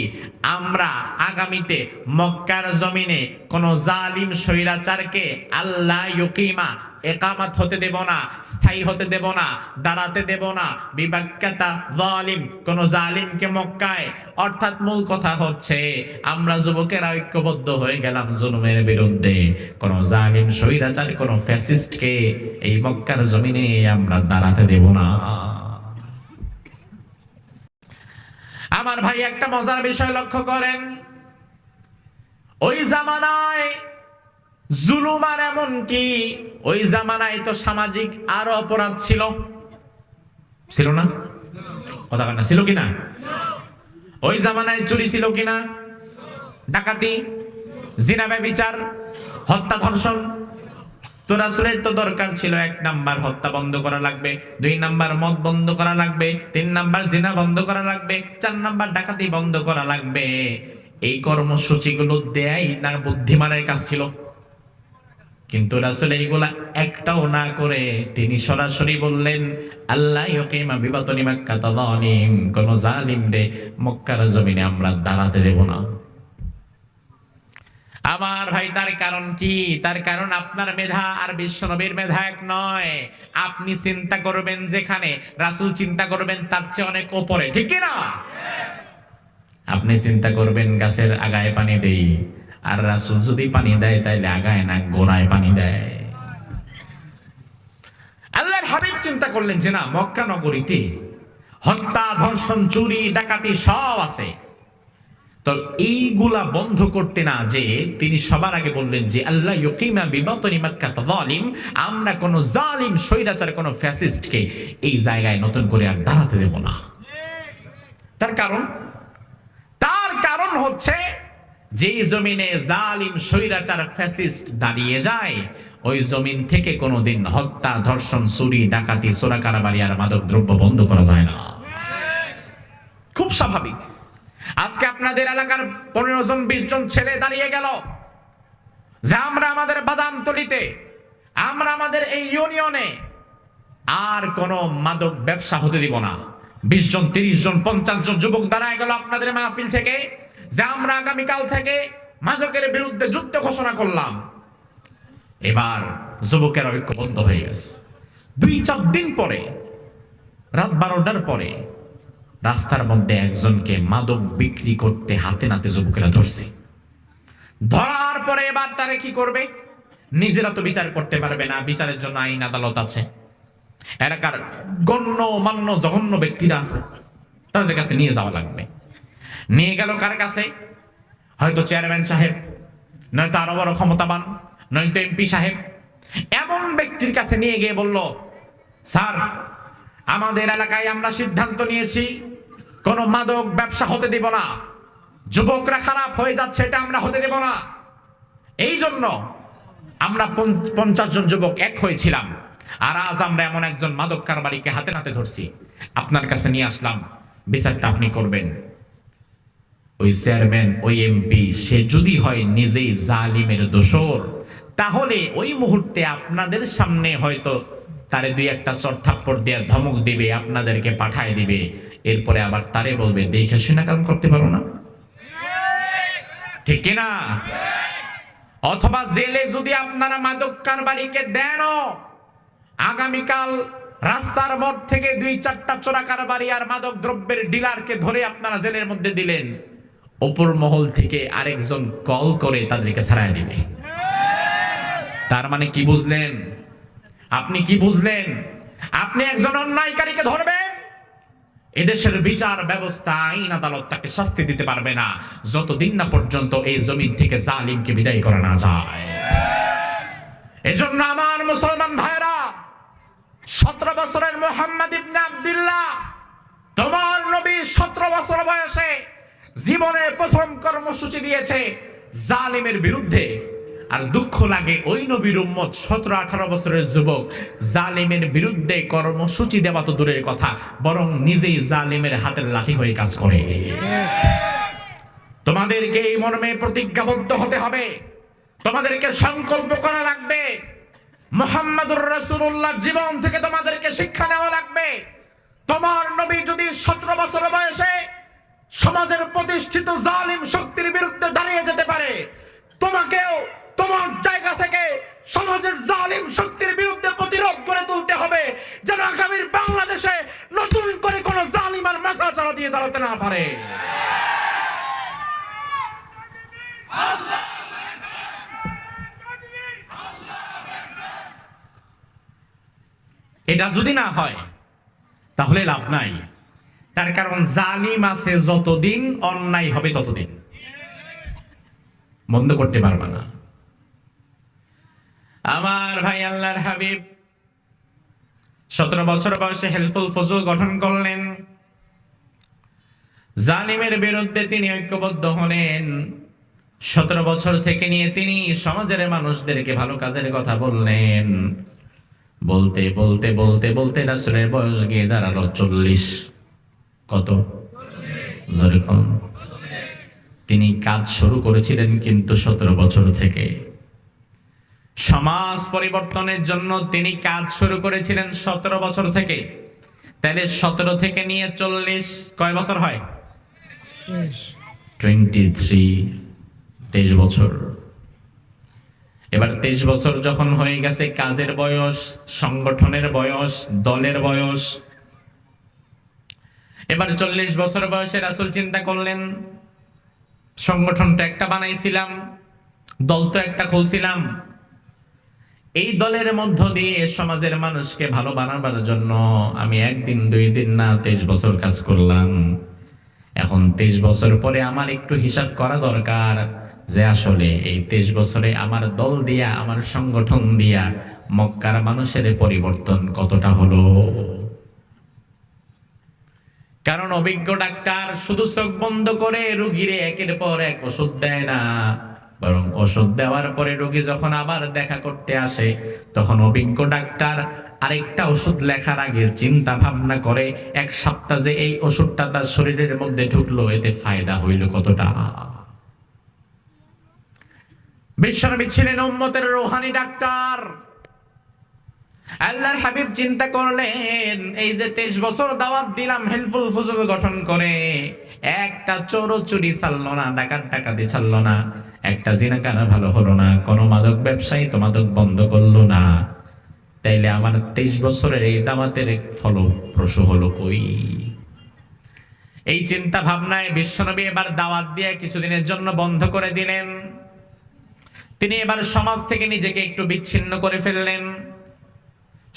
Speaker 1: আমরা আগামীতে মক্কার জমিনে কোন জালিম স্বৈরাচারকে আল্লাহ ইউকিমা একামাত হতে দেব না, স্থায়ী হতে দেব না, দাঁড়াতে দেব না, বিবাক্কাতা জালিম, কোন জালিমকে মক্কায়। অর্থাৎ মূল কথা হচ্ছে আমরা যুবকেরা ঐক্যবদ্ধ হয়ে গেলাম জুলুমের বিরুদ্ধে। কোন জালিম স্বৈরাচার, কোন ফ্যাসিস্টকে এই মক্কার জমিনে আমরা দাঁড়াতে দেব না। আমার ভাই একটা মজার বিষয় লক্ষ্য করেন, ওই জামানায় জুলুম আর এমন কি, ওই জামানায় তো সামাজিক আরো অপরাধ ছিল, ছিল না? কথা না ছিল কিনা? ওই জামানায় চুরি ছিল কিনা, ডাকাতি, জিনা, ব্যভিচার, হত্যা, ধর্ষণ। তো রাসূলের তো দরকার ছিল 1 নাম্বার হত্যা বন্ধ করা লাগবে, 2 নাম্বার মদ বন্ধ করা লাগবে, 3 নাম্বার জিনা বন্ধ করা লাগবে, 4 নাম্বার ডাকাতি বন্ধ করা লাগবে। এই কর্মসূচিগুলো দেয়াই না বুদ্ধিমানের কাজ ছিল। কিন্তু রাসূল এইগুলা একটাও না করে তিনি সরাসরি বললেন, আল্লাহ ইউকিমা বিবাতনি মক্কা তাযালিম, কোন জালিমরে মক্কার জমিনে আমরা দাঁড়াতে দেব না। আমার ভাই তার কারণ কি? তার কারণ আপনার মেধা আর বিশ্বনবীর মেধা এক নয়। আপনি চিন্তা করবেন যেখানে, রাসূল চিন্তা করবেন তার চেয়ে অনেক উপরে, ঠিক কি না? আপনি চিন্তা করবেন গাছের আগায় পানি দেই, আর রাসূল যদি পানি দেয় তাইলে আগায় না গোড়ায় পানি দেয়। আল্লাহর হাবিব চিন্তা করলেন যে না, মক্কা নগরীতে হত্যা, ধর্ষণ, চুরি, ডাকাতি সব আছে, তো এইগুলা বন্ধ করতে না যে তিনি সবার আগে বললেন যে আল্লাহ ইউকিমা বিবাতনি মক্কা তাযালিম, আমরা কোন জালিম স্বৈরাচার, কোন ফ্যাসিস্টকে এই জায়গায় নতুন করে আর দাঁড়াতে দেব না। তার কারণ হচ্ছে যেই জমিনে জালিম স্বৈরাচার ফ্যাসিস্ট দাঁড়িয়ে যায়, ওই জমিন থেকে কোনোদিন হত্যা, ধর্ষণ, চুরি, ডাকাতি, চোরা কারবারি আর মাদক দ্রব্য বন্ধ করা যায় না। খুব স্বাভাবিক। আজকে আপনাদের এলাকার 15 জন 20 জন ছেলে দাঁড়িয়ে গেল যে আমরা আমাদের বাদামতলিতে, আমরা আমাদের এই ইউনিয়নে আর কোন মাদক ব্যবসা হতে দিব না। 20 জন 30 জন 50 জন যুবক দাঁড়ায় গেল আপনাদের মাহফিল থেকে যে আমরা আগামীকাল থেকে মাদকের বিরুদ্ধে যুদ্ধ ঘোষণা করলাম। এবার যুবকের ঐক্যবদ্ধ হয়ে গেছে। 2-4 দিন পরে, রাত 12টার পরে রাস্তার মধ্যে একজনকে মাদক বিক্রি করতে হাতে নাতে যুবকেরা ধরছে। ধরার পরে এবার তারা কি করবে? নিজেরা তো বিচার করতে পারবে না, বিচারের জন্য আইন আদালত আছে। এলাকার গণ্যমান্য জঘন্য ব্যক্তিরা আছে, তাদের কাছে নিয়ে যাওয়া লাগবে। নিয়ে গেল কার কাছে? হয়তো চেয়ারম্যান সাহেব, নয়তো আরো বড় ক্ষমতাবান, নয়তো এমপি সাহেব। এমন ব্যক্তির কাছে নিয়ে গিয়ে বলল, স্যার, আমাদের এলাকায় আমরা সিদ্ধান্ত নিয়েছি কোন মাদক ব্যবসা হতে দেব না, যুবকরা খারাপ হয়ে যাচ্ছে, এটা আমরা হতে দেব না। এই জন্য আমরা 50 জন যুবক এক হয়েছিলাম, আর আজ আমরা এমন একজন মাদক কারবারিকে হাতে নাতে ধরছি, আপনার কাছে নিয়ে আসলাম, বিচারটা আপনি করবেন। ওই চেয়ারম্যান, ওই এমপি, সে যদি হয় নিজেই জালিমের দোসর, তাহলে ওই মুহূর্তে আপনাদের সামনে হয়তো তারে 2-1টা চড় থাপ্পড় দিয়ে ধমক দিবে, আপনাদেরকে পাঠায় দিবে, এরপরে আবার তারে বলবে দেখে শুনে কাজ করতে পারো না, ঠিক কিনা? অথবা জেলে যদি আপনারা মাদক কারবারিকে দেন, আগামীকাল রাস্তার মোড় থেকে 2-4টা চোরা কারবারি আর মাদক দ্রব্যের ডিলারকে ধরে আপনারা জেলের মধ্যে দিলেন, উপর মহল থেকে আরেকজন কল করে তাদেরকে ছাড়াই দিবে। তার মানে কি বুঝলেন? আপনি কি বুঝলেন? আপনি একজন অন্যায়কারীকে ধরবেন, এদেশের বিচার ব্যবস্থা, আইন আদালত তাকে শাস্তি দিতে পারবে না যতদিন না পর্যন্ত এই জমিন থেকে জালিমকে বিদায় করা না যায়। এজন্য আমার মুসলমান ভাইরা, 17 বছরের মুহাম্মদ ইবনে আব্দুল্লাহ, তোমার নবী 17 বছর বয়সে জীবনের প্রথম কর্মসূচি দিয়েছে জালিমের বিরুদ্ধে। আর দুঃখ লাগে ওই নবীর উম্মত 17-18 বছরের যুবক জালিমের বিরুদ্ধে কর্মসূচি দেওয়া তো দূরের কথা, বরং নিজেই জালিমের হাতের লাঠি হয়ে কাজ করে। তোমাদেরকে এই মর্মে প্রতিজ্ঞাবদ্ধ হতে হবে, তোমাদেরকে সংকল্প করা লাগবে, মুহাম্মদুর রাসূলুল্লাহর জীবন থেকে তোমাদেরকে শিক্ষা নেওয়া লাগবে। তোমার নবী যদি 17 বছর বয়সে সমাজের প্রতিষ্ঠিত জালিম শক্তির বিরুদ্ধে দাঁড়িয়ে যেতে পারে, তোমাকেও তোমার জায়গা থেকে সমাজের জালিম শক্তির বিরুদ্ধে প্রতিরোধ করে তুলতে হবে, যেন আগামীর বাংলাদেশে নতুন করে কোন জালিম আর মাথা চাড়া দিয়ে দাঁড়াতে না পারে। এটা যদি না হয় তাহলে লাভ নাই। তার কারণ জালিম আছে যতদিন, অন্যায় হবে ততদিন, বন্ধ করতে পারবে না। আমার ভাই আল্লাহর হাবিব 17 বছর বয়সে হেলফুল ফজল গঠন করলেন। জালিমের বিরুদ্ধে তিনি ঐক্যবদ্ধ হলেন। 17 বছর থেকে নিয়ে তিনি সমাজের মানুষদেরকে ভালো কাজের কথা বললেন। বলতে বলতে বলতে বলতে রাসূলের বয়স গিয়ে দাঁড়ালো 40। কত? যেরকম তিনি কাজ শুরু করেছিলেন কিন্তু 17 বছর থেকে। সমাজ পরিবর্তনের জন্য তিনি কাজ শুরু করেছিলেন 17 বছর থেকে। তাহলে 17 থেকে নিয়ে 40 কয় বছর হয়? 23 বছর। এবার 23 বছর যখন হয়ে গেছে, কাজের বয়স, সংগঠনের বয়স, দলের বয়স। এবার 40 বছর বয়সে রাসূল চিন্তা করলেন, সংগঠনটা একটা বানাইছিলাম, দল তো একটা খুলছিলাম, এই দলের মধ্য দিয়ে সমাজের মানুষকে ভালো বানাবার জন্য আমি একদিন 2 দিন না 23 বছর কাজ করলাম। এখন 23 বছর পরে আমার একটু হিসাব করা দরকার যে আসলে এই 23 বছরে আমার দল দিয়া, আমার সংগঠন দিয়া মক্কার মানুষের পরিবর্তন কতটা হলো। কারণ অভিজ্ঞ ডাক্তার শুধু চোখ বন্ধ করে রোগীরে একের পর এক ওষুধ দেয় না, বরং ওষুধ দেওয়ার পরে রোগী যখন আবার দেখা করতে আসে, তখন অভিজ্ঞ ডাক্তার আরেকটা ওষুধ লেখার আগে চিন্তা ভাবনা করে 1 সপ্তাহ যে এই ওষুধটা তার শরীরের মধ্যে ঢুকলো, এতে ফায়দা হইল কতটা। বিশ্বনবী ছিলেন উম্মতের রূহানি ডাক্তার। আল্লাহর হাবিব চিন্তা করলেন, এই যে 23 বছর দাওয়াত দিলাম হেলফুল ফজল গঠন করে, একটা চোর চুরি ছাড়লো না, ডাকাত ডাকাতি ছাড়লো না, একটা জিনাকারা ভালো হলো না, কোনো মাদক ব্যবসায়ী তো মাদক বন্ধ করলো না, তাইলে আমার 23 বছরের এই দাওয়াতের ফলপ্রসূ হলো কই? এই চিন্তা ভাবনায় বিশ্বনবী এবার দাওয়াত দিয়ে কিছুদিনের জন্য বন্ধ করে দিলেন। তিনি এবার সমাজ থেকে নিজেকে একটু বিচ্ছিন্ন করে ফেললেন।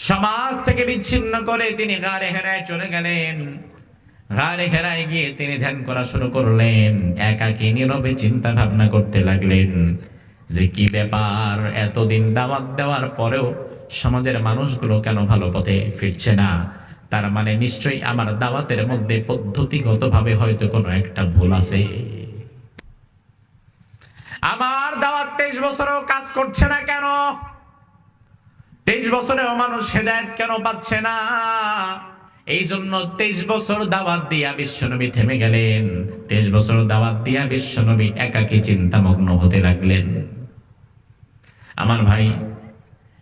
Speaker 1: সমাজ থেকে বিচ্ছিন্ন করে তিনি গারে হেরায় চলে গেলেন। গারে হেরায় গিয়ে তিনি ধ্যান করা শুরু করলেন। একাকী নীরবে চিন্তা ভাবনা করতে লাগলেন যে কি ব্যাপার, এতদিন দাওয়াত দেওয়ার পরেও সমাজের মানুষগুলো কেন ভালো পথে ফিরছে না? তার মানে নিশ্চয়ই আমার দাওয়াতের মধ্যে পদ্ধতিগতভাবে হয়তো কোনো একটা ভুল আছে। আমার দাওয়াত 23 বছরেও কাজ করছে না কেন? 23 বছরেও মানুষ হেদায়েত কেন পাচ্ছে না? এই জন্য 23 বছর দাওয়াত দিয়া বিশ্বনবী থেমে গেলেন। 23 বছর দাওয়াত দিয়া বিশ্বনবী একাকী চিন্তামগ্ন হতে লাগলেন। আমার ভাই,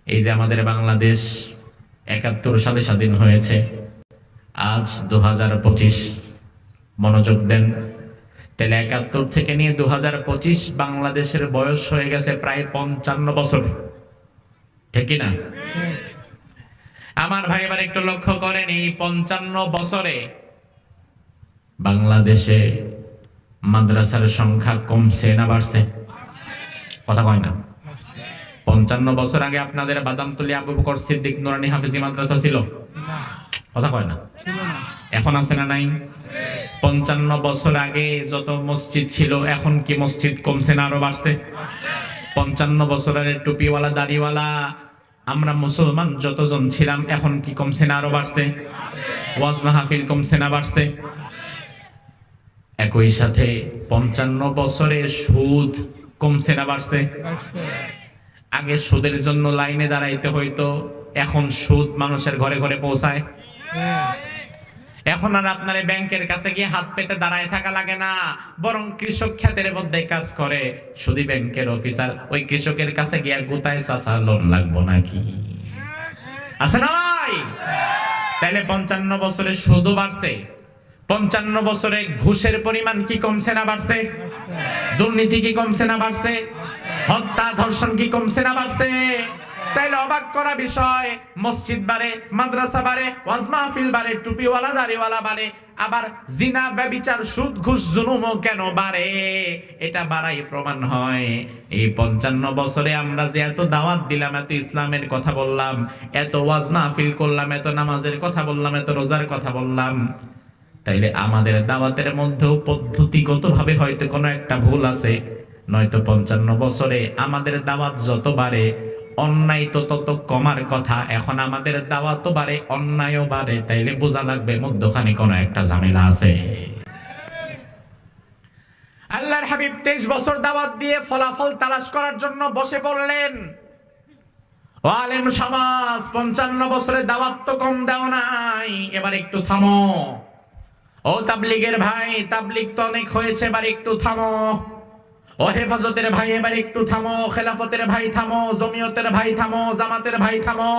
Speaker 1: এই যে আমাদের বাংলাদেশ 71 সালে স্বাধীন হয়েছে, আজ 2025, মনোযোগ দেন। তাহলে 71 থেকে নিয়ে 2025 বাংলাদেশের বয়স হয়ে গেছে প্রায় 55 বছর, ঠিক কিনা? আমার ভাই এবার একটু লক্ষ্য করেন, এই 55 বছরে বাংলাদেশে মাদ্রাসার সংখ্যা কমছে না বাড়ছে? কথা কয় না। 55 বছর আগে আপনাদের বাদামতলী আবু বকর সিদ্দিক নুরানি হাফেজি মাদ্রাসা ছিল? কথা কয় না। এখন আছে না নাই? 55 বছর আগে যত মসজিদ ছিল, এখন কি মসজিদ কমছে না আরো বাড়ছে? 55 বছরের টুপিওয়ালা দাড়িওয়ালা আমরা মুসলমান যতজন ছিলাম, এখন কি কমছে না আরো বাড়ছে? ওয়াজ মাহফিল কমছে না বাড়ছে? একই সাথে 55 বছরে সুদ কমছে না বাড়ছে? আগে সুদের জন্য লাইনে দাঁড়াইতে হইতো, এখন সুদ মানুষের ঘরে ঘরে পৌঁছায়। এখন আর আপনার ব্যাংকের কাছে গিয়ে হাত পেতে দাঁড়ায় থাকা লাগে না, বরং কৃষক ক্ষেতের মধ্যে কাজ করে শুধু ব্যাংকের অফিসার ওই কৃষকের কাছে গিয়ে গোতায় চাচা লোন লাগবো নাকি, আছে না ভাই? তাইলে 55 বছরে সুদও বাড়ছে, 55 বছরে ঘুষের পরিমাণ কি কমছে না বাড়ছে? দুর্নীতি কি কমছে না বাড়ছে? হত্যা ধর্ষণ কি কমছে না বাড়ছে? তাইলে অবাক করা বিষয়, মসজিদ বাড়ে, মাদ্রাসা বাড়ে, ওয়াজ মাহফিল বাড়ে, টুপিওয়ালা দাড়িওয়ালা বাড়ে, আবার জিনা ব্যভিচার সুদ ঘুষ জুলুমও কেন বাড়ে? এটা বাড়াই প্রমাণ হয় এই 55 বছরে আমরা যে এত দাওয়াত দিলাম, এত ইসলামের কথা বললাম, এত ওয়াজ মাহফিল করলাম, এত নামাজের কথা বললাম, এত রোজার কথা বললাম, তাইলে আমাদের দাওয়াতের মধ্যেও পদ্ধতিগতভাবে হয়তো কোনো একটা ভুল আছে, নয়তো 55 বছরে আমাদের দাওয়াত যত বাড়ে অন্যায় তো তত কমার কথা। এখন আমাদের দাওয়াতও বাড়ে, অন্যায়ও বাড়ে, তাইলে বোঝা লাগবে মধ্যখানে কোনো একটা ঝামেলা আছে। আল্লাহর হাবিব 23 বছর দাওয়াত দিয়ে ফলাফল তালাশ করার জন্য বসে পড়লেন। ও আলেম সমাজ, 55 বছরে দাওয়াত তো কম দাও নাই, এবার একটু থামো। ও তাবলীগের ভাই, তাবলীগ তো অনেক হয়েছে, এবার একটু থামো। ও হেফাজতের ভাই, এবার একটু থামো। খেলাফতের ভাই থামো, জমিয়তের ভাই থামো, জামাতের ভাই থামো।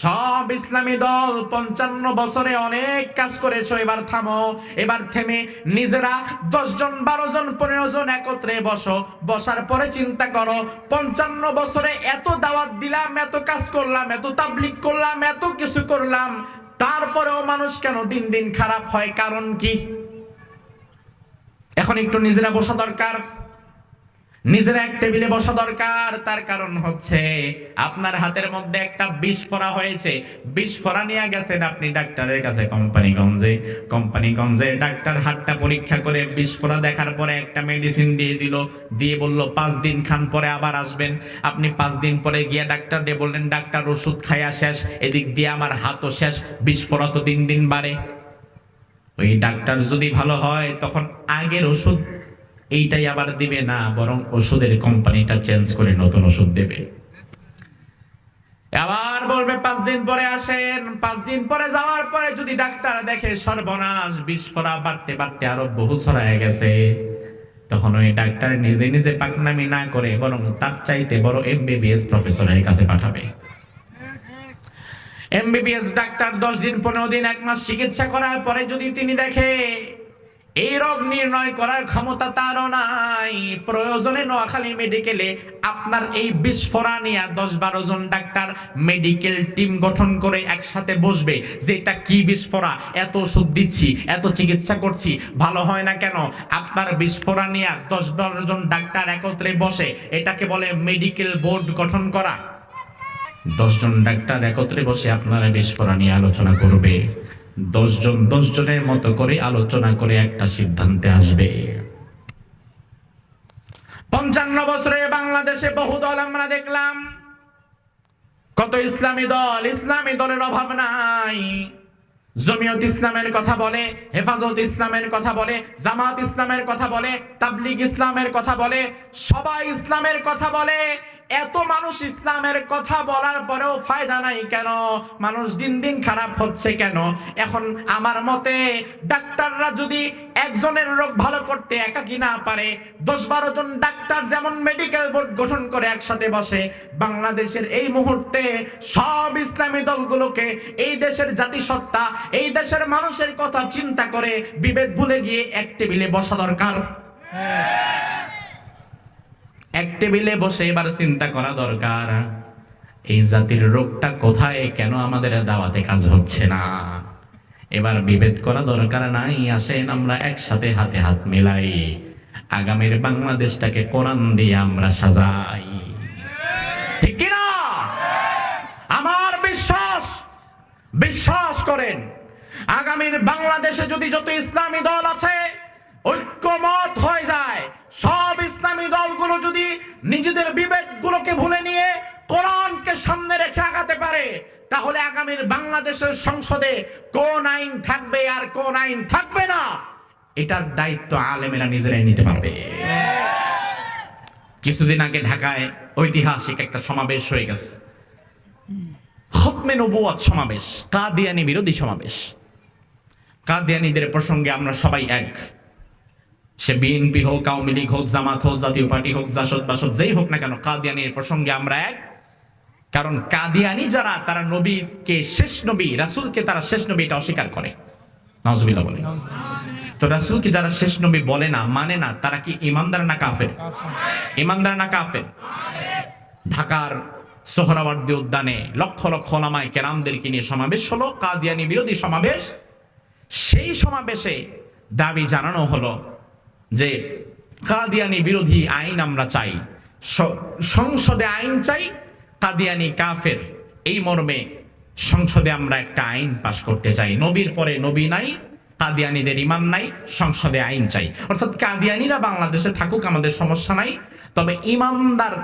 Speaker 1: সব ইসলামী দল 55 বছরে অনেক কাজ করেছো, এবার থামো। এবার থেমে নিজেরা 10 জন 12 জন 15 জন একত্রে বসো, বসার পরে চিন্তা করো 55 বছরে এত দাওয়াত দিলাম, এত কাজ করলাম, এত তাবলীগ করলাম, এত কিছু করলাম, তারপরেও মানুষ কেন দিন দিন খারাপ হয়? কারণ কি? এখন একটু নিজেরা বসা দরকার, নিজেরা এক টেবিলে বসা দরকার। তার কারণ হচ্ছে আপনার হাতের মধ্যে একটা বিস্ফোরা হয়েছে, বিস্ফোরা নিয়ে গেছেন আপনি ডাক্তারের কাছে কোম্পানিগঞ্জে ডাক্তার হাতটা পরীক্ষা করে বিস্ফোরা দেখার পরে একটা মেডিসিন দিয়ে বলল 5 দিন খান, পরে আবার আসবেন। আপনি 5 দিন পরে গিয়ে ডাক্তার দিয়ে বললেন ডাক্তার ওষুধ খাইয়া শেষ, এদিক দিয়ে আমার হাতও শেষ, বিস্ফোরা তো দিন দিন বাড়ে। ওই ডাক্তার যদি ভালো হয় তখন আগের ওষুধ এইটাই আবার দিবে না, বরং ওষুধের কোম্পানিটা চেঞ্জ করে নতুন ওষুধ দেবে। আবার বলবে 5 দিন পরে আসেন। 5 দিন পরে যাওয়ার পরে যদি ডাক্তার দেখে সর্বনাশ, বিস্ফোরা বাড়তে বাড়তে আরো বহু ছড়ায় গেছে, তখন ওই ডাক্তার নিজে নিজে পাকনামি না করে বরং তার চাইতে বড় এমবিবিএস প্রফেসরের কাছে পাঠাবে। এমবিবিএস ডাক্তার 10 দিন 15 দিন 1 মাস চিকিৎসা করার পরে যদি তিনি দেখে এই রোগ নির্ণয় করার ক্ষমতা তারও নাই, প্রয়োজনে নোয়াখালী মেডিকেলে আপনার এই বিস্ফোরা নিয়ে 10-12 জন ডাক্তার মেডিকেল টিম গঠন করে একসাথে বসবে যে এটা কি বিস্ফোরা, এত ওষুধ দিচ্ছি, এত চিকিৎসা করছি, ভালো হয় না কেন? আপনার বিস্ফোরা নিয়ে 10-12 জন ডাক্তার একত্রে বসে, এটাকে বলে মেডিকেল বোর্ড গঠন করা। 10 জন ডাক্তার একত্রে বসে আপনারা বিস্ফোরা নিয়ে আলোচনা করবে, 10 জন 10 জনের মতো করে আলোচনা করে একটা সিদ্ধান্তে আসবে। 55 বছরে বাংলাদেশে বহু দল আমরা দেখলাম, কত ইসলামী দল, ইসলামী দলের অভাব নাই। জমিয়ত ইসলামের কথা বলে, হেফাজত ইসলামের কথা বলে, জামাত ইসলামের কথা বলে, তাবলীগ ইসলামের কথা বলে, সবাই ইসলামের কথা বলে। এত মানুষ ইসলামের কথা বলার পরেও ফায়দা নাই কেন? মানুষ দিন দিন খারাপ হচ্ছে কেন? এখন আমার মতে ডাক্তাররা যদি একজনের রোগ ভালো করতে একাকি না পারে, 10-12 জন ডাক্তার যেমন মেডিকেল বোর্ড গঠন করে একসাথে বসে, বাংলাদেশের এই মুহূর্তে সব ইসলামী দলগুলোকে এই দেশের জাতিসত্তা, এই দেশের মানুষের কথা চিন্তা করে বিভেদ ভুলে গিয়ে এক টেবিলে বসা দরকার। এক টেবিলে বসে এবার চিন্তা করা দরকার, এই জাতির রোগটা কোথায়, কেন আমাদের দাওয়াতে কাজ হচ্ছে না? এবার বিভেদ করা দরকার নাই। আসেন আমরা একসাথে হাতে হাত মিলাই আগামীর বাংলাদেশটাকে কোরআন দিয়ে আমরা সাজাই, ঠিক কিনা? আমার বিশ্বাস করেন, আগামীর বাংলাদেশে যদি যত ইসলামী দল আছে ঐক্যমত হয়ে যায়, সব ইসলামী দলগুলো যদি নিজেদের বিবেকগুলোকে ভুলে নিয়ে কোরআনকে সামনে রেখে আগাতে পারে, তাহলে আগামীর বাংলাদেশের সংসদে কোন আইন থাকবে আর কোন আইন থাকবে না, এটার দায়িত্ব আলেমেরা নিজেরাই নিতে পারবে। কিছুদিন আগে ঢাকায় ঐতিহাসিক একটা সমাবেশ হয়ে গেছে, খতমে নবুয়ত সমাবেশ, কাদিয়ানী বিরোধী সমাবেশ। কাদিয়ানীদের প্রসঙ্গে আমরা সবাই এক। সে বিএনপি হোক, আওয়ামী লীগ হোক, জামাত হোক, জাতীয় পার্টি হোক, জাসদ বাসদ যেই হোক না কেন, কাদিয়ানীর প্রসঙ্গে আমরা এক। কারণ কাদিয়ানী যারা, তারা নবীকে শেষ নবী, রাসূলকে তারা শেষ নবী এটা অস্বীকার করে। নাউজুবিল্লাহ বলে। তো রাসূলকে যারা শেষ নবী বলে না, মানে না, তারা কি ঈমানদার না কাফের? ঈমানদার না কাফের? ঢাকার সোহরাওয়ার্দী উদ্যানে লক্ষ লক্ষ ওলামায়ে কেরামদেরকে নিয়ে সমাবেশ হলো, কাদিয়ানী বিরোধী সমাবেশ। সেই সমাবেশে দাবি জানানো হলো যে কাদিয়ানী বিরোধী আইন আমরা চাই, সংসদে আইন চাই, কাদিয়ানী কাফের, এই মর্মে সংসদে আমরা একটা আইন পাশ করতে চাই। নবীর পরে নবী নাই, কাদিয়ানীদের ঈমান নাই, সংসদে আইন চাই। অর্থাৎ কাদিয়ানীরা বাংলাদেশে থাকুক, আমাদের সমস্যা নাই, তবে ঈমানদার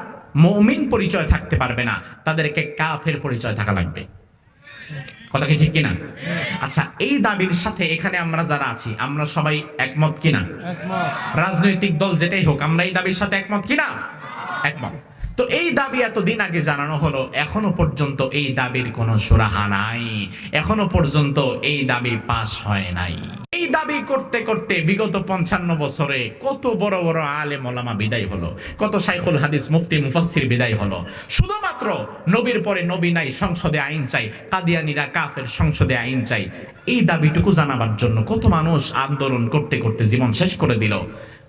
Speaker 1: মুমিন পরিচয় থাকতে পারবে না, তাদেরকে কাফের পরিচয় থাকা লাগবে। কথা কি ঠিক কিনা? আচ্ছা, এই দাবির সাথে এখানে আমরা যারা আছি, আমরা সবাই একমত কিনা? রাজনৈতিক দল যেটাই হোক, আমরা এই দাবির সাথে একমত কিনা? একমত। তো এই দাবি এতদিন আগে জানানো হলো, এখনো পর্যন্ত এই দাবির কোনো সুরাহা নাই, এখনো পর্যন্ত এই দাবি পাস হয় নাই। এই দাবি করতে করতে বিগত 55 বছরে কত বড় বড় আলেম ওলামা বিদায় হলো, কত শাইখুল হাদিস মুফতি মুফাসসির বিদায় হলো, শুধুমাত্র নবীর পরে নবী নাই, সংসদে আইন চাই, কাদিয়ানীরা কাফের, সংসদে আইন চাই। এই দাবিটুকু জানাবার জন্য কত মানুষ আন্দোলন করতে করতে জীবন শেষ করে দিল।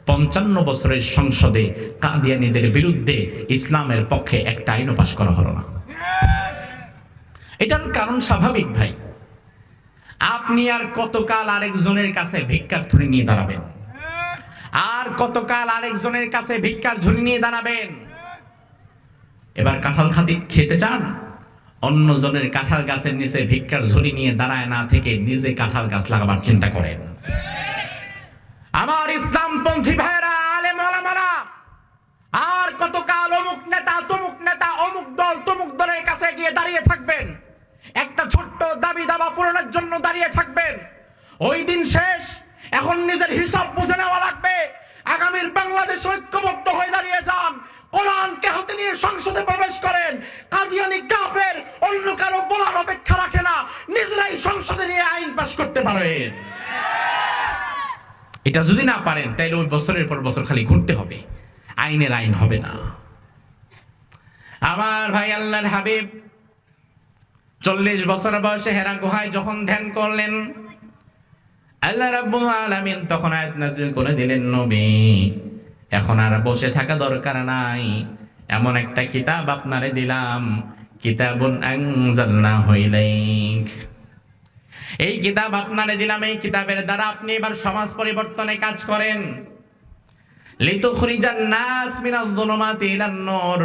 Speaker 1: 55 বছরের সংসদে কাদিয়ানীদের বিরুদ্ধে ইসলামের পক্ষে একটা আইনও পাশ করা হলো না। এটার কারণ স্বাভাবিক ভাই, আপনি আর কতকাল আরেকজনের কাছে ভিক্ষার ঝুড়ি নিয়ে দাঁড়াবেন? আর কতকাল আরেকজনের কাছে ভিক্ষার ঝুড়ি নিয়ে দাঁড়াবেন? এবার কাঁঠাল খেতে চান? অন্যজনের কাঁঠাল গাছের নিচে ভিক্ষার ঝুড়ি নিয়ে দাঁড়ায় না থেকে নিজে কাঁঠাল গাছ লাগাবার চিন্তা করেন। আমার ইসলামপন্থী ভাইয়েরা, আলেম ওলামারা, আর কতকাল অমুক নেতা অমুক দল তমুক দলের কাছে গিয়ে দাঁড়িয়ে থাকবেন, একটা ছোট্ট দাবি দাবা পূরণের জন্য দাঁড়িয়ে থাকবেন? ওই দিন শেষ। এখন নিজের হিসাব বুঝে নেওয়া লাগবে। আগামীর বাংলাদেশ ঐক্যবদ্ধ হয়ে দাঁড়িয়ে যান, কোরআনকে হাতে নিয়ে সংসদে প্রবেশ করেন। কাদিয়ানী কাফের, অন্য কারো বলার অপেক্ষা রাখে না, নিজেরাই সংসদে নিয়ে আইন পাস করতে পারেন। এটা যদি না পারেন, তাইলে ওই বছরের পর বছর খালি ঘুরতে হবে, আইনের আইন হবে না। আমার ভাই আল্লাহর হাবিব 40 বছর বয়সে হেরা গুহায় যখন ধ্যান করলেন, আল্লাহ রাব্বুল আলামিন তখন আয়াত নাযিল করে দিলেন, নবী এখন আর বসে থাকা দরকার নাই, এমন একটা কিতাব আপনারে দিলাম, কিতাবুন আনজালনাহু ইলাইক। এই কিতাব আপনারে দিলাম, এই কিতাবের দ্বারা আপনি এবার সমাজ পরিবর্তনে কাজ করেন। লিতুখরিজান নাস মিনাজ যুলুমাতি ইলান নূর,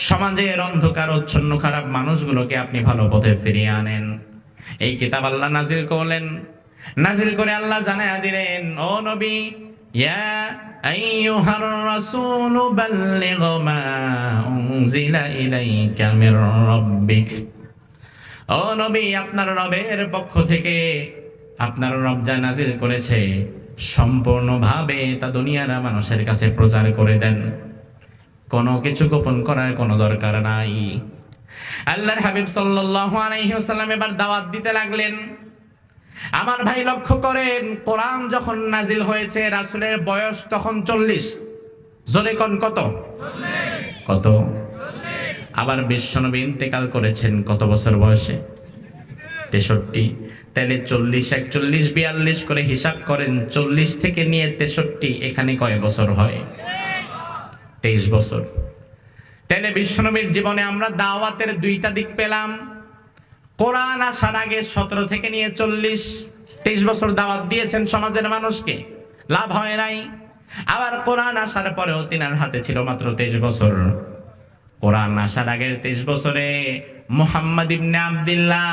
Speaker 1: সমাজের অন্ধকার উচ্ছন্ন খারাপ মানুষগুলোকে আপনি ভালো পথে ফিরিয়ে আনেন। এই কিতাব আল্লাহ নাজিল করলেন। নাজিল করে আল্লাহ জানায়া দিলেন, ও নবী, ইয়া আইয়ুহার রাসূল বাল্লিগ মা উনজিলা ইলাইকা মির রাব্বিক। ও নবী, আপনার রবের পক্ষ থেকে আপনার রব যা নাজিল করেছে সম্পূর্ণভাবে তা দুনিয়ার মানুষের কাছে প্রচার করে দেন, কোনো কিছু গোপন করার কোনো দরকার নাই। আল্লাহর হাবিব সাল্লাল্লাহু আলাইহি ওয়াসাল্লাম এবার দাওয়াত দিতে লাগলেন। আমার ভাই লক্ষ্য করেন, কোরআন যখন নাজিল হয়েছে রাসূলের বয়স তখন 40। জোরে কোন কত? 40। কত? 40। আবার বিশ্বনবী ইন্তেকাল করেছেন কত বছর বয়সে? 63। তাহলে 40, 41, 42 করে হিসাব করেন, 40 থেকে নিয়ে 63, এখানে কয় বছর হয়? 23 বছর। তাহলে বিশ্বনবীর জীবনে আমরা দাওয়াতের দুইটা দিক পেলাম। কোরআন আসার আগে 17 থেকে নিয়ে 40, 23 বছর দাওয়াত দিয়েছেন সমাজের মানুষকে, লাভ হয় নাই। আবার কোরআন আসার পরেও তিনার হাতে ছিল মাত্র 23 বছর। কোরআন আসার আগের 23 বছরে মুহাম্মদ ইবনে আব্দুল্লাহ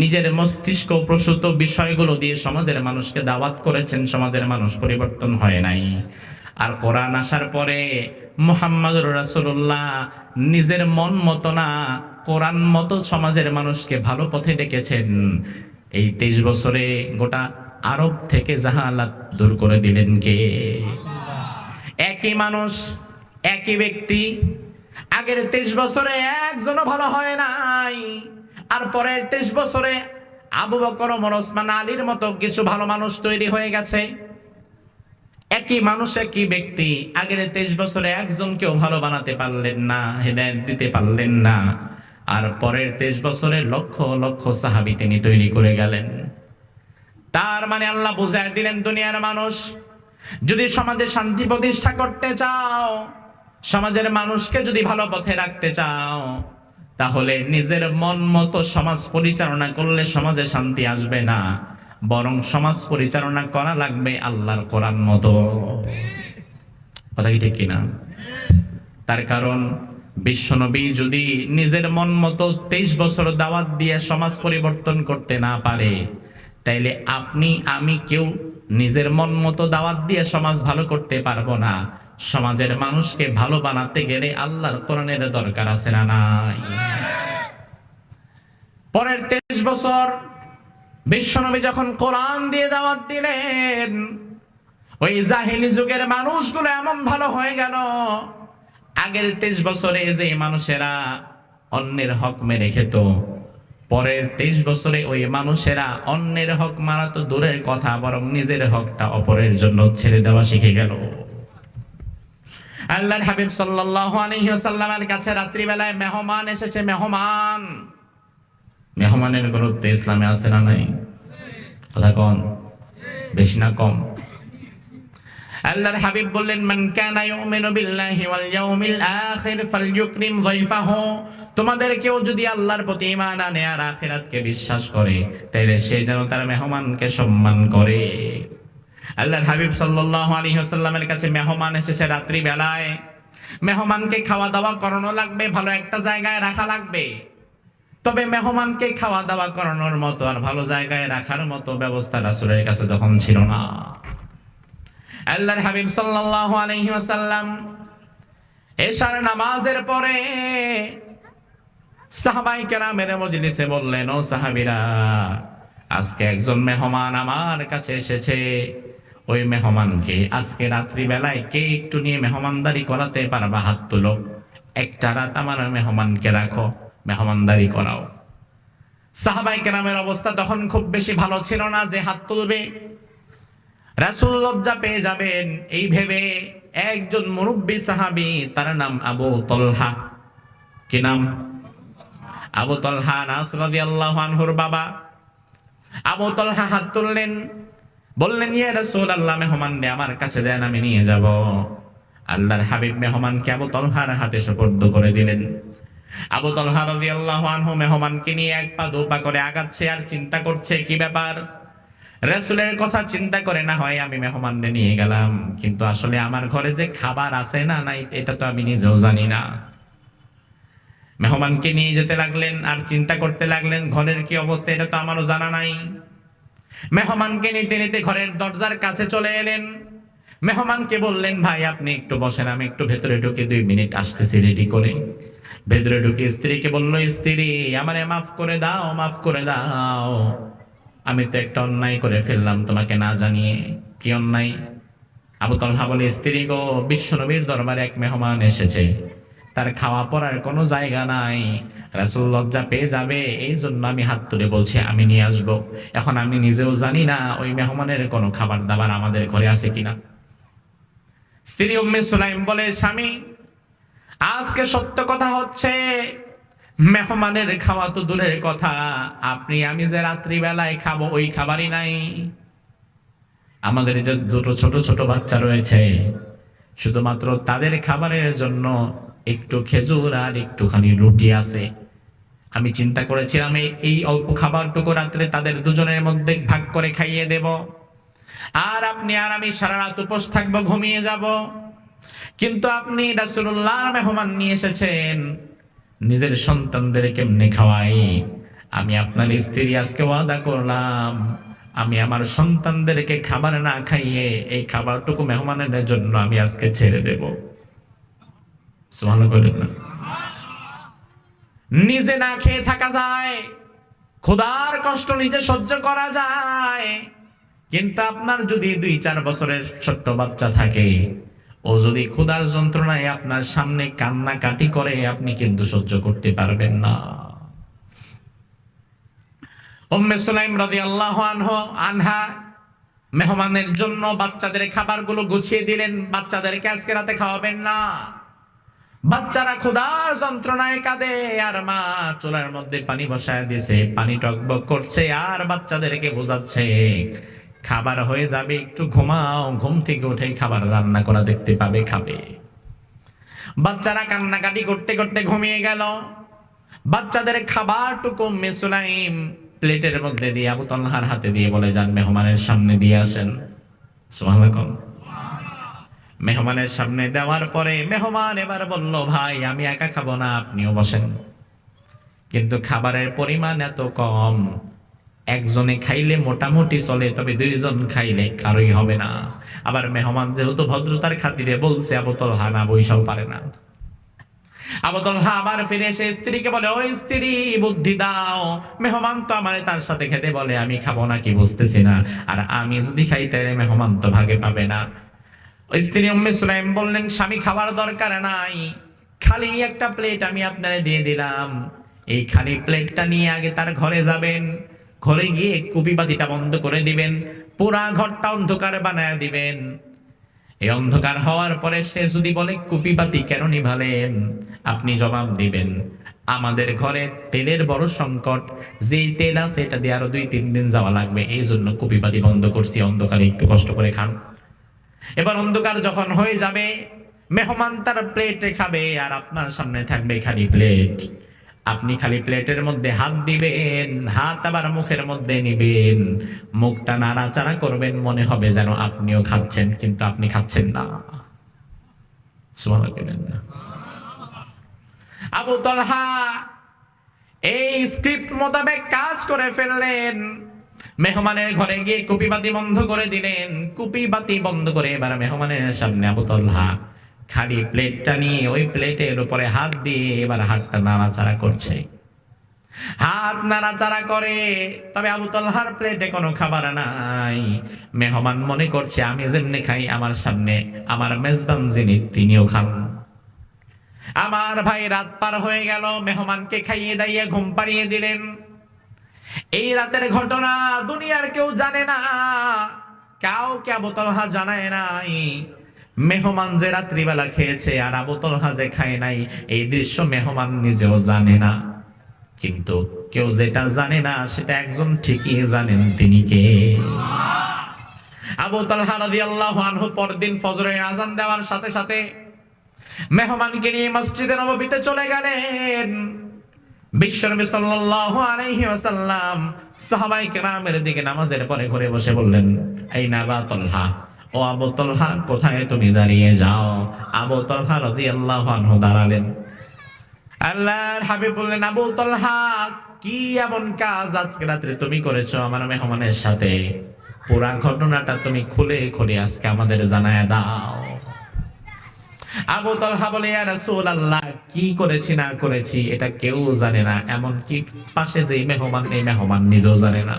Speaker 1: নিজের মস্তিষ্ক প্রসূত বিষয়গুলো দিয়ে সমাজের মানুষকে দাওয়াত করেছেন, সমাজের মানুষ পরিবর্তন হয় নাই। আর কোরআন আসার পরে মুহাম্মদুর রাসূলুল্লাহ নিজের মন মতো না, কোরআন মতো সমাজের মানুষকে ভালো পথে ডেকেছেন। এই 23 বছরে গোটা আরব থেকে জাহালাত দূর করে দিলেন কে? একই মানুষ, একই ব্যক্তি। আগের 23 বছরে একজনও ভালো হয় নাই, আর পরের 23 বছরে আবু বকর, ওমর, ওসমান, আলীর মতো কিছু ভালো মানুষ তৈরি হয়ে গেছে। একই মানুষ, একই ব্যক্তি আগের 23 বছরে একজনকেও ভালো বানাতে পারলেন না, হেদায়েত দিতে পারলেন না, আর পরের 23 বছরে লক্ষ লক্ষ সাহাবী তিনি তৈরি করে গেলেন। তার মানে আল্লাহ বুঝায় দিলেন, দুনিয়ার মানুষ, যদি সমাজে শান্তি প্রতিষ্ঠা করতে চাও, সমাজের মানুষকে যদি ভালো পথে রাখতে চাও, তাহলে নিজের মন মতো সমাজ পরিচালনা করলে সমাজে শান্তি আসবে না, বরং সমাজ পরিচালনা করা লাগবে আল্লাহর কোরআন মতো। কথা কি ঠিক কিনা? তার কারণ বিশ্বনবী যদি নিজের মন মতো 23 বছর দাওয়াত দিয়ে সমাজ পরিবর্তন করতে না পারে, তাইলে আপনি আমি কেউ নিজের মন মতো দাওয়াত দিয়ে সমাজ ভালো করতে পারবো না। সমাজের মানুষকে ভালো বানাতে গেলে আল্লাহর কোরআনের দরকার আছে না নাই? পরের 23 বছর বিশ্বনবী যখন কোরআন দিয়ে দাওয়াত দিলেন, ওই জাহেলি যুগের মানুষগুলো এমন ভালো হয়ে গেল, আগের 23 বছরে যে মানুষেরা অন্যের হক মেরে খেত, পরের 23 বছরে ওই মানুষেরা অন্যের হক মারা তো দূরের কথা, বরং নিজের হকটা অপরের জন্য ছেড়ে দেওয়া শিখে গেল। আল্লাহর হাবিব সাল্লাল্লাহু আলাইহি ওয়াসাল্লামের কাছে রাত্রিবেলায় মেহমান এসেছে। মেহমানের গুরুত্ব ইসলামে আছে না নাই? কথা কোন? বেশি না কম? আল্লাহর হাবিব বললেন, মান কানা ইউমিনু বিল্লাহি ওয়াল ইয়াউমিল আখির ফালইউকরিম যায়ফাহু। তোমাদের কেউ যদি আল্লাহর প্রতি ঈমান আনে আর আখিরাতকে বিশ্বাস করে, তাহলে সে যেন তার মেহমানকে সম্মান করে। আল্লাহর হাবিব সাল্লাল্লাহু আলাইহি ওয়াসাল্লামের কাছে মেহমান এসেছে রাত্রি বেলায়। মেহমানকে খাওয়া দাওয়া করানো লাগবে, ভালো একটা জায়গায় রাখা লাগবে। তবে মেহমানকে খাওয়া দাওয়া করানোর মতো আর ভালো জায়গায় রাখার মতো ব্যবস্থা রাসূলের কাছে তখন ছিল না। আল্লাহর হাবিব সাল্লাল্লাহু আলাইহি ওয়াসাল্লাম এশার নামাজের পরে সাহাবায়ে কেরামের মজলিসে বললেন, ও সাহাবীরা, আজকে একজন মেহমান আমার কাছে এসেছে। ওই মেহমানকে আজকে রাত্রি বেলায় কে একটু নিয়ে মেহমানদারি করাতে পারবা? হাত তুলো। একটা রাত আমার মেহমানকে রাখো, মেহমানদারি করাও। সাহাবায়ে কেরামের অবস্থা তখন খুব বেশি ভালো ছিল না যে হাত তুলবে। রাসূল লজ্জা পেয়ে যাবেন এই ভেবে একজন মুরব্বী সাহাবী, তার নাম আবু তলহা। কি নাম? আবু তলহা, আনাস রাদিয়াল্লাহু আনহুর বাবা। আবু তলহা হাত তুললেন, বললেন, ইয়া রাসূলুল্লাহ, মেহমানকে আমার কাছে দেন, আমি নিয়ে যাব। আল্লাহর হাবিব মেহমানকে আবু তলহার হাতে সুপর্দ করে দিলেন। আবু তলহা রাদিয়াল্লাহু আনহু মেহমানকে নিয়ে এক পা দু পা করে আগাচ্ছে আর চিন্তা করছে, কি ব্যাপার? রাসূলের কথা চিন্তা করে না হয় আমি মেহমানকে নিয়ে গেলাম, কিন্তু আসলে আমার ঘরে যে খাবার আছে না নাই এটা তো আমি নিজেও জানি না। মেহমানকে নিয়ে যেতে লাগলেন আর চিন্তা করতে লাগলেন, ঘরের কি অবস্থা এটা তো আমারও জানা নাই। মেহমানকে নিতে নিতে ঘরের দরজার কাছে চলে এলেন। মেহমানকে বললেন, ভাই আপনি একটু বসেন, আমি একটু ভেতরে ঢুকে 2 মিনিট আসতেছি রেডি করে। ভেতরে ঢুকে স্ত্রীকে বলল, স্ত্রী আমারে মাফ করে দাও, মাফ করে দাও, আমি তো একটা অন্যায় করে ফেললাম তোমাকে না জানিয়ে। কি অন্যায়? আবু তলহা বলে, স্ত্রী গো, বিশ্বনবীর দরবারে এক মেহমান এসেছে, তার খাওয়া পড়ার কোনো জায়গা নাই, রাসূল লজ্জা পেয়ে যাবে, এই জন্য আমি হাত তুলে বলছি আমি নিয়ে আসব। এখন আমি নিজেও জানি না ওই মেহমানের কোনো খাবার দাবার আমাদের ঘরে আছে কিনা। স্ত্রী উম্মে সুলাইম বলে, স্বামী, আজকে সত্য কথা হচ্ছে মেহমানের খাওয়া তো দূরের কথা, আপনি আমি যে রাত্রি বেলায় খাবো ওই খাবারই নাই। আমাদের যে 2 ছোট ছোট বাচ্চা রয়েছে, শুধুমাত্র তাদের খাবারের জন্য একটু খেজুর আর একটুখানি রুটি আছে। আমি চিন্তা করেছিলাম এই অল্প খাবারটুকু রাত্রে তাদের দুজনের মধ্যে ভাগ করে খাইয়ে দেব, আর আপনি আর আমি সারা রাত উপোস থাকবো, ঘুমিয়ে যাব। কিন্তু আপনি রাসূলুল্লাহর মেহমান নিয়ে এসেছেন, নিজের সন্তানদের কেমনে খাওয়াই? আমি আপনার স্ত্রী আজকে ওয়াদা করলাম, আমি আমার সন্তানদেরকে খাবার না খাইয়ে এই খাবারটুকু মেহমানের জন্য আমি আজকে ছেড়ে দেব। সুবহানাল্লাহ। নিজে না খেয়ে থাকা যায়, ক্ষুধার কষ্ট নিজে সহ্য করা যায়, কিন্তু আপনার যদি 2-4 বছরের ছোট্ট বাচ্চা থাকে, ও যদি ক্ষুধার যন্ত্রণায় আপনার সামনে কান্নাকাটি করে, আপনি কিন্তু সহ্য করতে পারবেন না। ও উম্মে সুলাইম রাদিয়াল্লাহু আনহা মেহমানের জন্য বাচ্চাদের খাবারগুলো গুছিয়ে দিলেন। বাচ্চাদেরকে আজকে রাতে খাওয়াবেন না। বাচ্চারা ক্ষুধার যন্ত্রণায় কাঁদে, আর মা চুলার মধ্যে পানি বসায় দিয়েছে, পানি টকবক করছে, আর বাচ্চাদেরকে বোঝাচ্ছে খাবার হয়ে যাবে, একটু ঘুমাও, ঘুম থেকে উঠে খাবার রান্না করা দেখতে পাবে, খাবে। বাচ্চারা কান্নাকাটি করতে করতে ঘুমিয়ে গেল। বাচ্চাদের খাবারটুকু উম্মে সুলাইম প্লেটের মধ্যে দিয়ে আবু তালহার হাতে দিয়ে বলে, যান মেহমানের সামনে দিয়ে আসেন। সুবহানাল্লাহ। মেহমানের সামনে দেওয়ার পরে মেহমান এবার বলল, ভাই আমি একা খাবো না, আপনিও বসেন। কিন্তু খাবারের পরিমাণ এত কম, একজনে খাইলে মোটামুটি চলে, তবে দুইজন খাইলে কারোই হবে না। আবার মেহমান যেহেতু ভদ্রতার খাতিরে বলছে, আবু তালহা না বইসাও পারে না। আবু তালহা আবার ফিরে এসে স্ত্রীকে বলে, ও স্ত্রী বুদ্ধি দাও, মেহমান তো আমারে তার সাথে খেতে বলে, আমি খাবো না কি বুঝতেছি না, আর আমি যদি খাই তাহলে মেহমান তো ভাগে পাবে না। স্ত্রী উম্মে সুলাইম বললেন, স্বামী খাবার দরকার নাই, খালি একটা প্লেট আমি আপনারে দিয়ে দিলাম, এই খালি প্লেটটা নিয়ে আগে তার ঘরে যাবেন, ঘরে গিয়ে কুপিবাতিটা বন্ধ করে দিবেন, পুরা ঘরটা অন্ধকার বানায় দিবেন। এই অন্ধকার হওয়ার পরে সে যদি বলে কুপিবাতি কেন নিভালেন, আপনি জবাব দিবেন, আমাদের ঘরে তেলের বড় সংকট, যেই তেল আছে এটা দিয়ে আরো 2-3 দিন যাওয়া লাগবে, এই জন্য কুপিবাতি বন্ধ করছি, অন্ধকারে একটু কষ্ট করে খান। এবার অন্ধকার যখন হয়ে যাবে, মেহমান তার প্লেটে খাবে, আর আপনার সামনে থাকবে খালি প্লেট। আপনি খালি প্লেটের মধ্যে হাত দিবেন, হাত আবার মুখের মধ্যে নিবেন, মুখটা নাড়াচাড়া করবেন, মনে হবে যেন আপনিও খাচ্ছেন, কিন্তু আপনি খাচ্ছেন না। সুবহানাল্লাহ। আবু তালহা এই স্ক্রিপ্ট মোতাবেক কাজ করে ফেললেন। মেহমানের ঘরে গিয়ে কুপিবাতি বন্ধ করে দিলেন। কুপিবাতি বন্ধ করে এবার মেহমানের সামনে আবু তালহা খালি প্লেটটা নিয়ে ওই প্লেটের উপরে হাত দিয়ে এবার হাতটা নাড়াচাড়া করছে। হাত নাড়াচাড়া করে, তবে আবু তালহার প্লেটে কোনো খাবার নাই। মেহমান মনে করছে আমি যেমনি খাই, আমার সামনে আমার মেজবান যিনি তিনিও খান। আমার ভাই রাত পার হয়ে গেল, মেহমানকে খাইয়ে দাইয়ে ঘুম পাড়িয়ে দিলেন। এই রাতের ঘটনা দুনিয়ার কেউ জানে না, কাউকে আবু তালহা জানায় নাই। মেহমান যে রাত্রিবেলা খেয়েছে আর আবু তালহা যে খায় নাই, এই দৃশ্য মেহমান নিজেও জানে না। কিন্তু কেউ যেটা জানে না সেটা একজন ঠিকই জানেন, তিনি কে? আবু তালহা রাদিয়াল্লাহু আনহু পরদিন ফজরের আজান দেওয়ার সাথে সাথে মেহমানকে নিয়ে মসজিদে নববীতে চলে গেলেন। বিশ্বনবী সাল্লাল্লাহু আলাইহি ওয়াসাল্লাম সাহাবায়ে কেরামের দিকে নামাজের পরে ঘুরে বসে বললেন, আইনা আবু তালহা, ও আবু তালহা কোথায় তুমি দাঁড়িয়ে যাও? আবু তালহা রাদিয়াল্লাহু আনহু দাঁড়ালেন। আল্লাহর হাবিব বললেন, আবু তালহা কি এমন কাজ আজকে রাত্রে তুমি করেছো আমার মেহমানের সাথে? পুরা ঘটনাটা তুমি খুলে খুলে আজকে আমাদের জানায় দাও। আবু তালহা বলে, ইয়া রাসূলুল্লাহ, কি করেছি না করেছি এটা কেউ জানে না, এমন কি পাশে যে মেহমান, এই মেহমান নিজেও জানে না।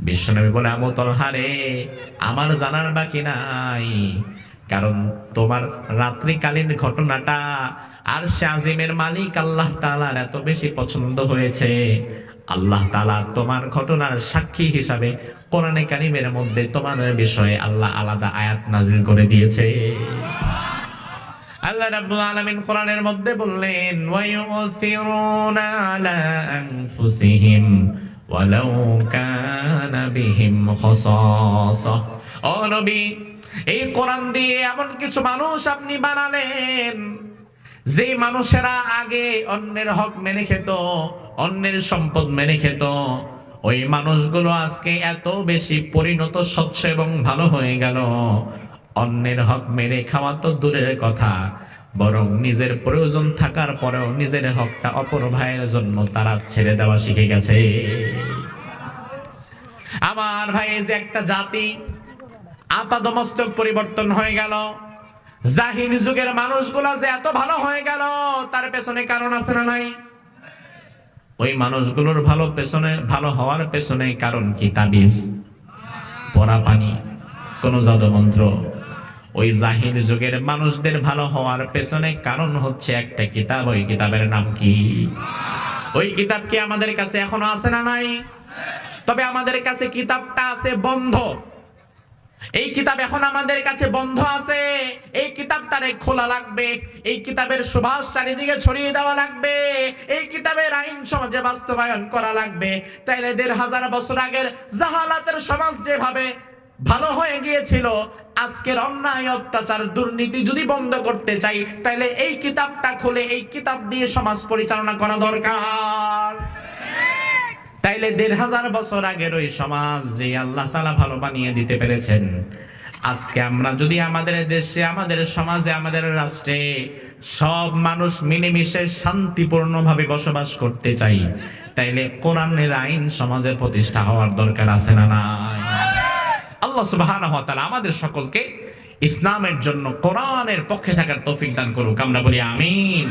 Speaker 1: বিশ্বনবী বলে, আবু তালহা রে, আমার জানার বাকি নাই, কারণ তোমার রাত্রিকালীন ঘটনাটা আরশে আজিমের মালিক আল্লাহ তাআলার এত বেশি পছন্দ হয়েছে, আল্লাহ তাআলা তোমার ঘটনার সাক্ষী হিসাবে কোরআনে কারীমের মধ্যে তোমার বিষয়ে আল্লাহ আলাদা আয়াত নাজিল করে দিয়েছে। আল্লাহ রাব্বুল আলামিন কোরআনের মধ্যে বললেন, ওয়া ইউসিরুনা আলা আনফুসিহিম ওয়ালাউ কানা বিহিম খাসাসা। ও নবী, এই কোরআন দিয়ে এমন কিছু মানুষ আপনি বানালেন যে মানুষেরা আগে অন্যের হক মেনে খেত, অন্যের সম্পদ মেনে খেত, ওই মানুষগুলো আজকে এত বেশি পরিণত, স্বচ্ছ এবং ভালো হয়ে গেল, অন্যের হক মেরে খাওয়া তো দূরের কথা, বরং নিজের প্রয়োজন থাকার পরেও নিজের হকটা অপর ভাইয়ের জন্য তারা ছেড়ে দেওয়া শিখে গেছে। আমার ভাই, যে একটা জাতি আপাদমস্তক পরিবর্তন হয়ে গেল, জাহিলি যুগের মানুষগুলো যে এত ভালো হয়ে গেল, তার পেছনে কারণ আছে না নাই? ওই মানুষগুলোর ভালো হওয়ার পেছনে কারণ কি? তাবিজ, পরা পানি, কোন জাদু মন্ত্র? ওই জাহিল যুগের মানুষদের ভালো হওয়ার পেছনে কারণ হচ্ছে একটা কিতাব। ওই কিতাবের নাম কি? ওই কিতাব কি আমাদের কাছে এখনো আছে না নাই? তবে আমাদের কাছে কিতাবটা আছে বন্ধ। এই কিতাব এখন আমাদের কাছে বন্ধ আছে। এই কিতাবটারে খোলা লাগবে, এই কিতাবের সুবাস চারিদিকে ছড়িয়ে দেওয়া লাগবে, এই কিতাবের আইন সমাজে বাস্তবায়ন করা লাগবে। তাইলে ১৫০০ বছর আগের জাহালাতের সমাজ যেভাবে ভালো হয়ে গিয়েছিল, আজকের অন্যায় অত্যাচার দুর্নীতি যদি বন্ধ করতে চাই, তাইলে এই কিতাবটা খুলে এই কিতাব দিয়ে সমাজ পরিচালনা করা দরকার। তাইলে ১৫০০ বছর আগের ওই সমাজ যে আল্লাহ তাআলা ভালো বানিয়ে দিতে পেরেছেন, আজকে আমরা যদি আমাদের দেশে, আমাদের সমাজে, আমাদের রাষ্ট্রে সব মানুষ মিলেমিশে শান্তিপূর্ণভাবে বসবাস করতে চাই, তাইলে কোরআনের আইন সমাজে প্রতিষ্ঠা হওয়ার দরকার আছে না নাই? আল্লাহ সুবহানাহু ওয়া তাআলা আমাদের সকলকে ইসলামের জন্য কোরআনের পক্ষে থাকার তৌফিক দান করুক। আমরা বলি আমিন।